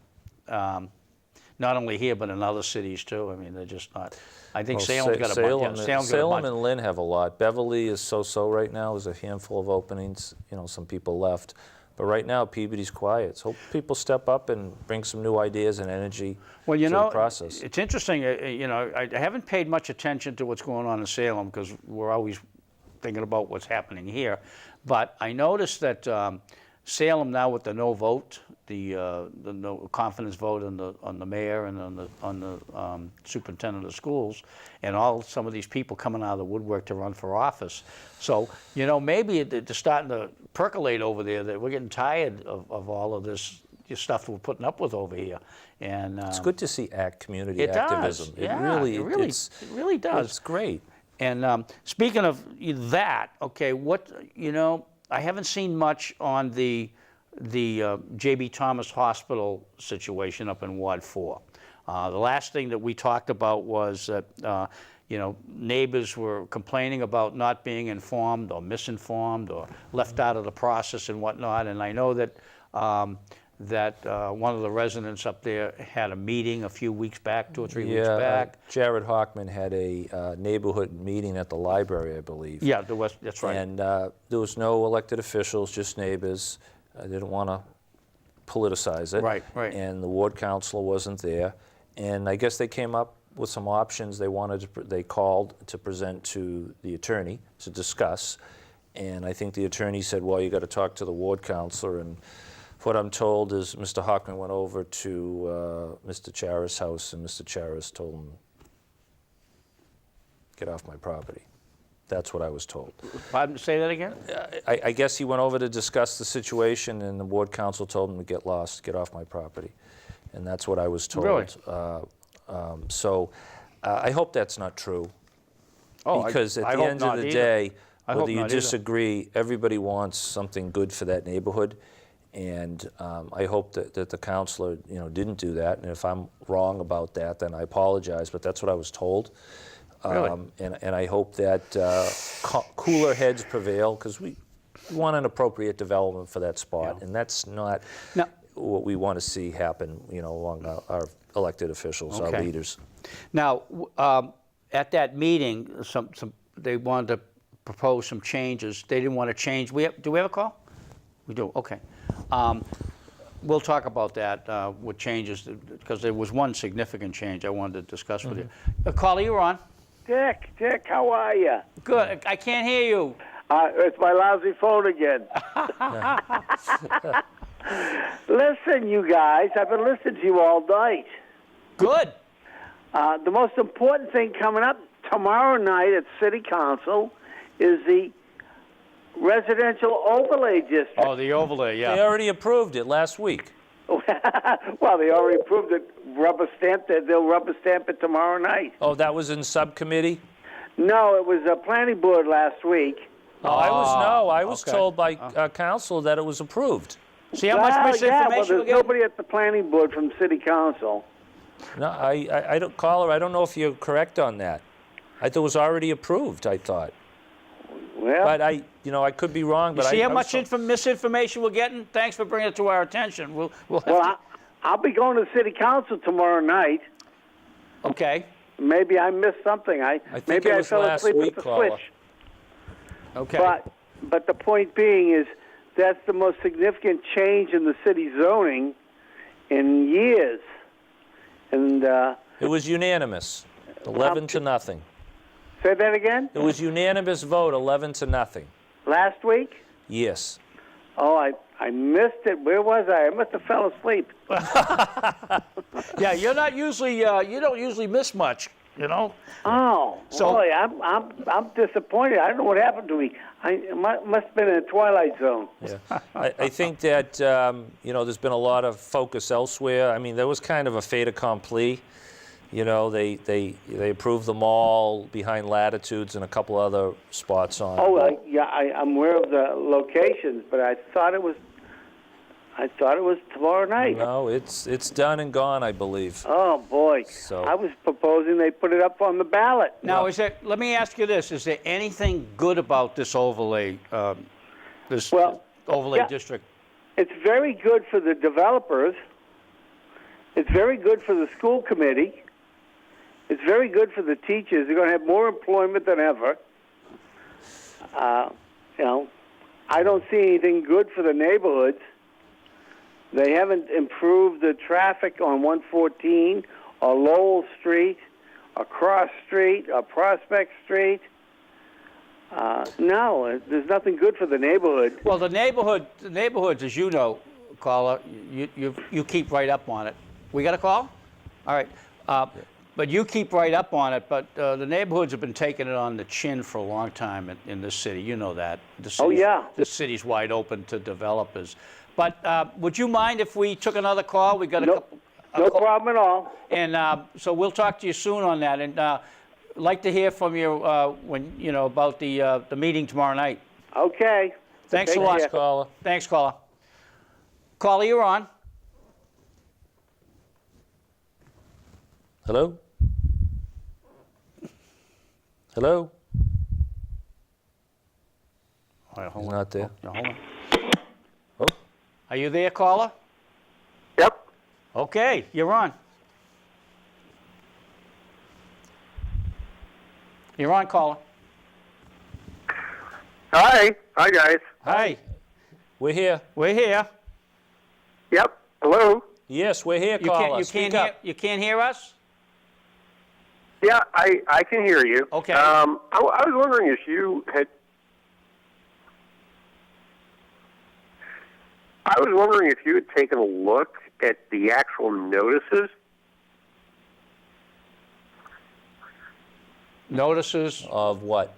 [SPEAKER 1] not only here, but in other cities too. I mean, they're just not, I think
[SPEAKER 2] Well,
[SPEAKER 1] Salem's got a bunch. Yeah, Salem's got a
[SPEAKER 2] Salem
[SPEAKER 1] bunch.
[SPEAKER 2] and Lynn have a lot. Beverly is so-so right now. There's a handful of openings. You know, some people left. But right now, Peabody's quiet. So hope people step up and bring some new ideas and energy
[SPEAKER 1] Well, you
[SPEAKER 2] to
[SPEAKER 1] know,
[SPEAKER 2] the process.
[SPEAKER 1] it's interesting, you know, I haven't paid much attention to what's going on in Salem because we're always thinking about what's happening here. But I noticed that Salem now with the no vote, the no confidence vote on the mayor and on the superintendent of schools, and some of these people coming out of the woodwork to run for office. So, you know, maybe they're starting to percolate over there that we're getting tired of all of this stuff we're putting up with over here. And
[SPEAKER 2] It's good to see community
[SPEAKER 1] it
[SPEAKER 2] activism.
[SPEAKER 1] does. It really does.
[SPEAKER 2] It's great.
[SPEAKER 1] And speaking of that, okay, you know, I haven't seen much on the J.B. Thomas Hospital situation up in Ward 4. The last thing that we talked about was that, you know, neighbors were complaining about not being informed or misinformed or left out of the process and whatnot. And I know that one of the residents up there had a meeting a few weeks back, 2 or 3 weeks back.
[SPEAKER 2] Jared Hockman had a neighborhood meeting at the library, I believe.
[SPEAKER 1] Yeah, that's right.
[SPEAKER 2] And there was no elected officials, just neighbors. I didn't want to politicize it.
[SPEAKER 1] Right.
[SPEAKER 2] And the ward councilor wasn't there. And I guess they came up with some options they called to present to the attorney to discuss. And I think the attorney said, well, you got to talk to the ward councilor. And what I'm told is Mr. Hockman went over to Mr. Charis' house, and Mr. Charis told him, get off my property. That's what I was told.
[SPEAKER 1] Pardon, say that again?
[SPEAKER 2] I guess he went over to discuss the situation, and the ward council told him to get lost, get off my property. And that's what I was told.
[SPEAKER 1] Really?
[SPEAKER 2] So I hope that's not true.
[SPEAKER 1] Oh,
[SPEAKER 2] because at
[SPEAKER 1] I
[SPEAKER 2] the
[SPEAKER 1] hope
[SPEAKER 2] end of
[SPEAKER 1] not
[SPEAKER 2] the
[SPEAKER 1] either.
[SPEAKER 2] day,
[SPEAKER 1] I hope
[SPEAKER 2] whether you
[SPEAKER 1] not either.
[SPEAKER 2] disagree, everybody wants something good for that neighborhood. And I hope that the counselor, you know, didn't do that. And if I'm wrong about that, then I apologize. But that's what I was told.
[SPEAKER 1] Really?
[SPEAKER 2] And I hope that cooler heads prevail, because we want an appropriate development for that spot. Yeah. And that's not what we want to see happen, you know, among our elected officials, our leaders.
[SPEAKER 1] Now, at that meeting, they wanted to propose some changes. They didn't want to change. Do we have a call? We do. Okay. We'll talk about that with changes, because there was one significant change I wanted to discuss with you. Caller, you were on.
[SPEAKER 4] Dick, how are you?
[SPEAKER 1] Good. I can't hear you.
[SPEAKER 4] It's my lousy phone again. Listen, you guys, I've been listening to you all night.
[SPEAKER 1] Good.
[SPEAKER 4] The most important thing coming up tomorrow night at City Council is the residential overlay district.
[SPEAKER 1] Oh, the overlay, yeah.
[SPEAKER 2] They already approved it last week.
[SPEAKER 4] Well, they already approved it, rubber stamped it. They'll rubber stamp it tomorrow night.
[SPEAKER 2] Oh, that was in subcommittee?
[SPEAKER 4] No, it was a planning board last week.
[SPEAKER 2] I was told by council that it was approved.
[SPEAKER 1] See how much misinformation
[SPEAKER 4] there's nobody at the planning board from City Council.
[SPEAKER 2] No, I don't, caller, I don't know if you're correct on that. I thought it was already approved, I thought.
[SPEAKER 4] Well,
[SPEAKER 2] but I could be wrong. But
[SPEAKER 1] see how much misinformation we're getting? Thanks for bringing it to our attention. We'll have
[SPEAKER 4] I'll be going to City Council tomorrow night.
[SPEAKER 1] Okay.
[SPEAKER 4] Maybe I missed something.
[SPEAKER 2] I think it was
[SPEAKER 4] fell
[SPEAKER 2] last
[SPEAKER 4] asleep
[SPEAKER 2] week,
[SPEAKER 4] with the
[SPEAKER 2] caller.
[SPEAKER 4] switch.
[SPEAKER 1] Okay.
[SPEAKER 4] But the point being is that's the most significant change in the city zoning in years. And
[SPEAKER 2] it was unanimous, 11 to nothing.
[SPEAKER 4] Say that again?
[SPEAKER 2] It was unanimous vote, 11 to nothing.
[SPEAKER 4] Last week?
[SPEAKER 2] Yes.
[SPEAKER 4] Oh, I missed it. Where was I? I must have fell asleep.
[SPEAKER 1] Yeah, you're not usually you don't usually miss much, you know.
[SPEAKER 4] Oh,
[SPEAKER 1] so,
[SPEAKER 4] boy, I'm disappointed. I don't know what happened to me. I must have been in a twilight zone.
[SPEAKER 2] Yeah. I think that there's been a lot of focus elsewhere. I mean, there was kind of a fait accompli. You know, they approved the mall behind Latitudes and a couple other spots on.
[SPEAKER 4] Oh, I'm aware of the locations, but I thought it was tomorrow night.
[SPEAKER 2] No, it's done and gone, I believe.
[SPEAKER 4] Oh boy!
[SPEAKER 2] So
[SPEAKER 4] I was proposing they put it up on the ballot.
[SPEAKER 1] Now, let me ask you this: is there anything good about this overlay, overlay district?
[SPEAKER 4] It's very good for the developers. It's very good for the school committee. It's very good for the teachers. They're going to have more employment than ever. You know, I don't see anything good for the neighborhoods. They haven't improved the traffic on 114 or Lowell Street or Cross Street or Prospect Street. No, there's nothing good for the neighborhood.
[SPEAKER 1] Well, the neighborhoods, as you know, caller, you keep right up on it. We got a call? All right. But you keep right up on it, but the neighborhoods have been taking it on the chin for a long time in this city. You know that.
[SPEAKER 4] Yeah.
[SPEAKER 1] The city's wide open to developers. But would you mind if we took another call? We got a couple.
[SPEAKER 4] No problem at all.
[SPEAKER 1] And so we'll talk to you soon on that. And like to hear from you when about the meeting tomorrow night.
[SPEAKER 4] Okay.
[SPEAKER 1] Thanks a
[SPEAKER 4] Take
[SPEAKER 1] lot,
[SPEAKER 4] care.
[SPEAKER 2] Caller.
[SPEAKER 1] Thanks, caller. Caller, you're on.
[SPEAKER 2] Hello? Hello?
[SPEAKER 1] All right, hold
[SPEAKER 2] He's
[SPEAKER 1] on.
[SPEAKER 2] not there.
[SPEAKER 1] No, hold on.
[SPEAKER 2] Oh,
[SPEAKER 1] Are you there, caller?
[SPEAKER 3] Yep.
[SPEAKER 1] Okay, you're on. You're on, caller.
[SPEAKER 3] Hi. Hi, guys.
[SPEAKER 1] Hi,
[SPEAKER 2] we're here.
[SPEAKER 1] we're here.
[SPEAKER 3] Yep. Hello.
[SPEAKER 2] Yes, we're here,
[SPEAKER 1] You
[SPEAKER 2] caller.
[SPEAKER 1] can't, you
[SPEAKER 2] Speak
[SPEAKER 1] can't hear.
[SPEAKER 2] up.
[SPEAKER 1] You can't hear us.
[SPEAKER 3] Yeah, I can hear you.
[SPEAKER 1] Okay.
[SPEAKER 3] I was wondering if you had. I was wondering if you had taken a look at the actual notices.
[SPEAKER 1] Notices.
[SPEAKER 2] Of what?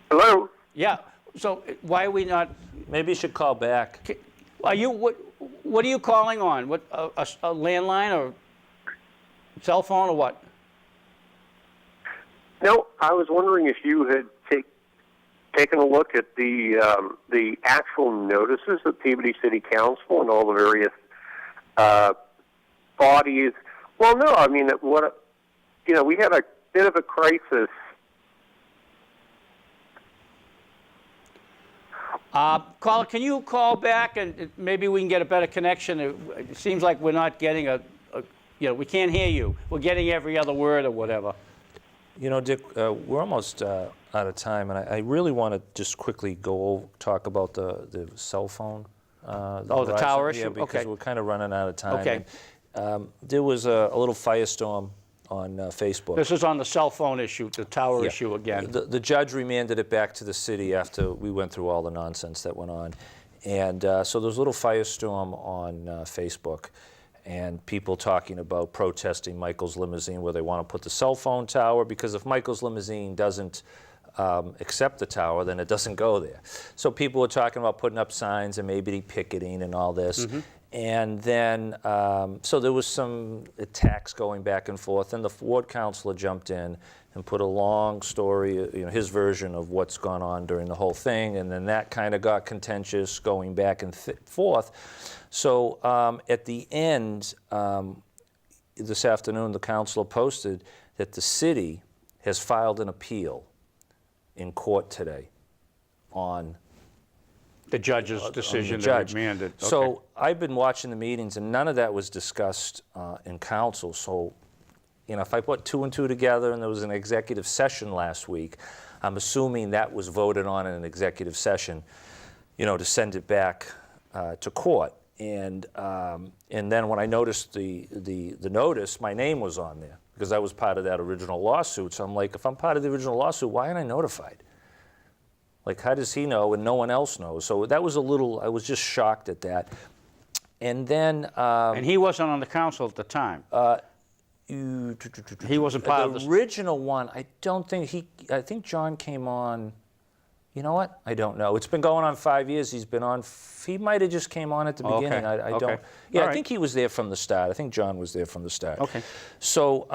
[SPEAKER 3] Hello.
[SPEAKER 1] Yeah. So why are we not?
[SPEAKER 2] Maybe you should call back.
[SPEAKER 1] Are you what? What are you calling on? What a landline or cell phone or what?
[SPEAKER 3] No, I was wondering if you had taken a look at the actual notices of Peabody City Council and all the various bodies. Well, no, I mean, we had a bit of a crisis.
[SPEAKER 1] Caller, can you call back and maybe we can get a better connection? It seems like we're not getting we can't hear you. We're getting every other word or whatever.
[SPEAKER 2] You know, Dick, we're almost out of time, and I really want to just quickly talk about the cell phone.
[SPEAKER 1] The
[SPEAKER 2] Verizon.
[SPEAKER 1] tower issue?
[SPEAKER 2] Yeah, because
[SPEAKER 1] Okay.
[SPEAKER 2] we're kind of running out of time.
[SPEAKER 1] Okay.
[SPEAKER 2] And, there was a little firestorm on Facebook.
[SPEAKER 1] This is on the cell phone issue, the tower
[SPEAKER 2] Yeah.
[SPEAKER 1] issue again.
[SPEAKER 2] The judge remanded it back to the city after we went through all the nonsense that went on. And so there was a little firestorm on Facebook, and people talking about protesting Michael's limousine where they want to put the cell phone tower, because if Michael's limousine doesn't accept the tower, then it doesn't go there. So people were talking about putting up signs and maybe picketing and all this.
[SPEAKER 1] Mm-hmm.
[SPEAKER 2] And then, so there was some attacks going back and forth, and the ward councilor jumped in and put a long story, his version of what's gone on during the whole thing, and then that kind of got contentious going back and forth. So at the end, this afternoon, the councilor posted that the city has filed an appeal in court today on
[SPEAKER 1] The judge's decision
[SPEAKER 2] the
[SPEAKER 1] that
[SPEAKER 2] judge.
[SPEAKER 1] remanded. Okay.
[SPEAKER 2] So I've been watching the meetings, and none of that was discussed in council. So, if I put two and two together, and there was an executive session last week, I'm assuming that was voted on in an executive session, to send it back to court. And then when I noticed the notice, my name was on there because I was part of that original lawsuit. So I'm like, if I'm part of the original lawsuit, why aren't I notified? Like, how does he know and no one else knows? So that was I was just shocked at that. And then...
[SPEAKER 1] and he wasn't on the council at the time. He wasn't part of
[SPEAKER 2] the
[SPEAKER 1] the...
[SPEAKER 2] original one, I don't think I think John came on, you know what? I don't know. It's been going on 5 years. He's been on, he might have just came on at the beginning. I
[SPEAKER 1] Okay.
[SPEAKER 2] don't... Yeah,
[SPEAKER 1] All
[SPEAKER 2] I
[SPEAKER 1] right.
[SPEAKER 2] think he was there from the start. I think John was there from the start.
[SPEAKER 1] Okay.
[SPEAKER 2] So,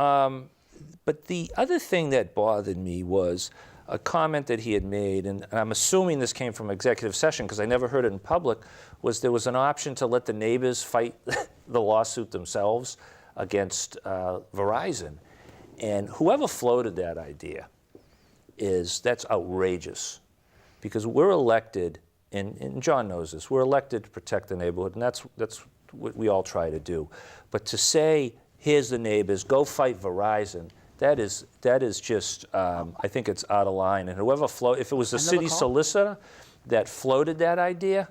[SPEAKER 2] but the other thing that bothered me was a comment that he had made, and I'm assuming this came from executive session because I never heard it in public, was there was an option to let the neighbors fight the lawsuit themselves against Verizon. And whoever floated that idea that's outrageous, because we're elected, and John knows this, we're elected to protect the neighborhood, and that's what we all try to do. But to say, here's the neighbors, go fight Verizon, that is just, I think it's out of line. And whoever if it was the city solicitor that floated that idea,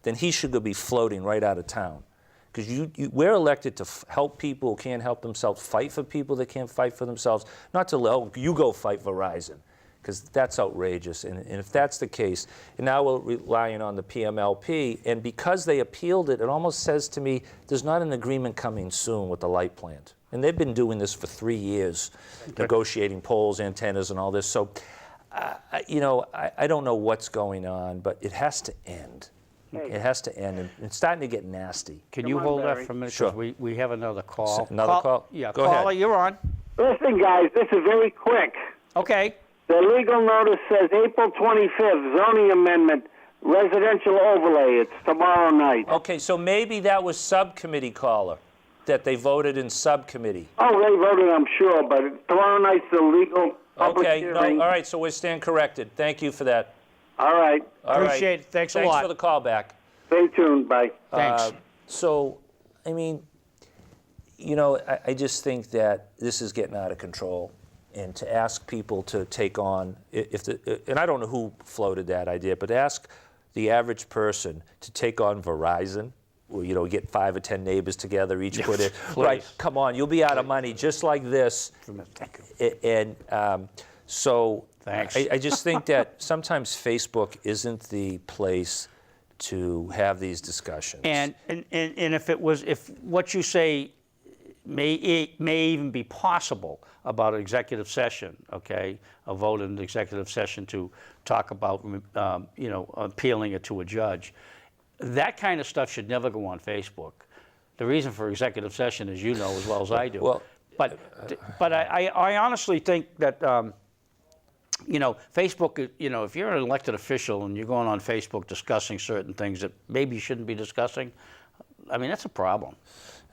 [SPEAKER 2] then he should be floating right out of town. Because we're elected to help people who can't help themselves, fight for people that can't fight for themselves, not to, oh, you go fight Verizon, because that's outrageous. And if that's the case, and now we're relying on the PMLP, and because they appealed it, it almost says to me, there's not an agreement coming soon with the light plant. And they've been doing this for 3 years, negotiating poles, antennas, and all this. So, I don't know what's going on, but it has to end. It has to end, and it's starting to get nasty.
[SPEAKER 1] Can you hold that for a minute?
[SPEAKER 2] Sure.
[SPEAKER 1] Because we have another call.
[SPEAKER 2] Another call?
[SPEAKER 1] Yeah,
[SPEAKER 2] Go
[SPEAKER 1] caller,
[SPEAKER 2] ahead.
[SPEAKER 1] you're on.
[SPEAKER 4] Listen, guys, this is very quick.
[SPEAKER 1] Okay.
[SPEAKER 4] The legal notice says April 25th, zoning amendment, residential overlay. It's tomorrow night.
[SPEAKER 2] Okay, so maybe that was subcommittee caller, that they voted in subcommittee.
[SPEAKER 4] Oh, they voted, I'm sure, but tomorrow night's the legal public
[SPEAKER 2] Okay,
[SPEAKER 4] hearing.
[SPEAKER 2] no, all right, so we stand corrected. Thank you for that.
[SPEAKER 4] All right.
[SPEAKER 2] All right.
[SPEAKER 1] Appreciate it. Thanks a lot.
[SPEAKER 2] Thanks for the call back.
[SPEAKER 4] Stay tuned. Bye.
[SPEAKER 1] Thanks.
[SPEAKER 2] So, I mean, I just think that this is getting out of control. And to ask people to take on, and I don't know who floated that idea, but ask the average person to take on Verizon, or, get 5 or 10 neighbors together, each put in, right, come on, you'll be out of money just like this.
[SPEAKER 1] Thank you.
[SPEAKER 2] And so
[SPEAKER 1] Thanks.
[SPEAKER 2] I just think that sometimes Facebook isn't the place to have these discussions.
[SPEAKER 1] And if what you say may even be possible about an executive session, okay, a vote in the executive session to talk about, appealing it to a judge, that kind of stuff should never go on Facebook. The reason for executive session, as you know as well as I do.
[SPEAKER 2] Well,
[SPEAKER 1] but I honestly think that, Facebook, if you're an elected official and you're going on Facebook discussing certain things that maybe you shouldn't be discussing, I mean, that's a problem.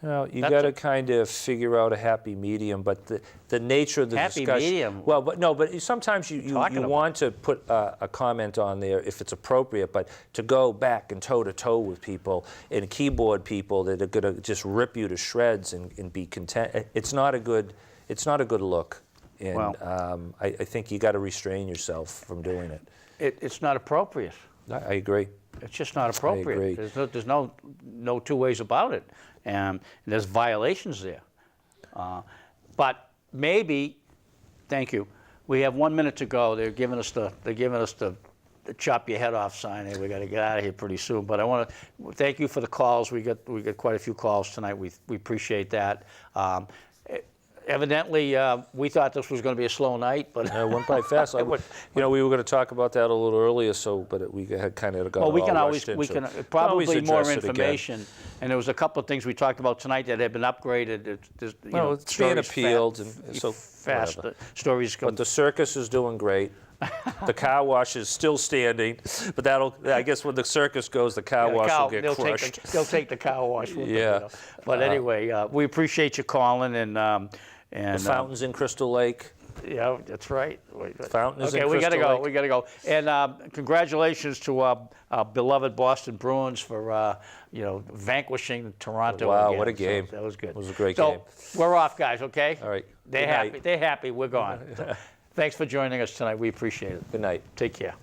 [SPEAKER 2] You got to kind of figure out a happy medium, but the nature of the
[SPEAKER 1] Happy
[SPEAKER 2] discussion.
[SPEAKER 1] medium?
[SPEAKER 2] Well, but sometimes you want to put a comment on there if it's appropriate, but to go back and toe to toe with people and keyboard people that are going to just rip you to shreds and be content, it's not a good look. And
[SPEAKER 1] Well,
[SPEAKER 2] I think you got to restrain yourself from doing it.
[SPEAKER 1] It's not appropriate.
[SPEAKER 2] I agree.
[SPEAKER 1] It's just not appropriate.
[SPEAKER 2] agree.
[SPEAKER 1] There's no two ways about it. And there's violations there. But maybe, thank you. We have 1 minute to go. They're giving us the chop your head off sign. Hey, we got to get out of here pretty soon. But I want to thank you for the calls. We got quite a few calls tonight. We appreciate that. Evidently, we thought this was going to be a slow night, but
[SPEAKER 2] It went by fast. We were going to talk about that a little earlier, but we had kind of got
[SPEAKER 1] we can
[SPEAKER 2] all
[SPEAKER 1] always
[SPEAKER 2] rushed into it.
[SPEAKER 1] probably
[SPEAKER 2] Always
[SPEAKER 1] more
[SPEAKER 2] address it again.
[SPEAKER 1] information. And there was a couple of things we talked about tonight that have been upgraded.
[SPEAKER 2] It's being appealed, and so
[SPEAKER 1] fast.
[SPEAKER 2] whatever.
[SPEAKER 1] Stories come.
[SPEAKER 2] But the circus is doing great. The car wash is still standing, but I guess when the circus goes, the car wash will get crushed.
[SPEAKER 1] They'll take the car wash with them.
[SPEAKER 2] Yeah.
[SPEAKER 1] But anyway, we appreciate you calling and
[SPEAKER 2] The fountain's in Crystal Lake.
[SPEAKER 1] yeah, that's right.
[SPEAKER 2] Fountain is in
[SPEAKER 1] Okay, we gotta
[SPEAKER 2] Crystal
[SPEAKER 1] go.
[SPEAKER 2] Lake.
[SPEAKER 1] We gotta go. And congratulations to our beloved Boston Bruins for vanquishing Toronto.
[SPEAKER 2] Wow,
[SPEAKER 1] again.
[SPEAKER 2] what a game.
[SPEAKER 1] So that was good.
[SPEAKER 2] It was a great
[SPEAKER 1] so
[SPEAKER 2] game.
[SPEAKER 1] We're off, guys. Okay.
[SPEAKER 2] All right.
[SPEAKER 1] They're
[SPEAKER 2] Good
[SPEAKER 1] happy.
[SPEAKER 2] night.
[SPEAKER 1] They're happy. We're gone. So, thanks for joining us tonight. We appreciate it.
[SPEAKER 2] Good night.
[SPEAKER 1] Take care.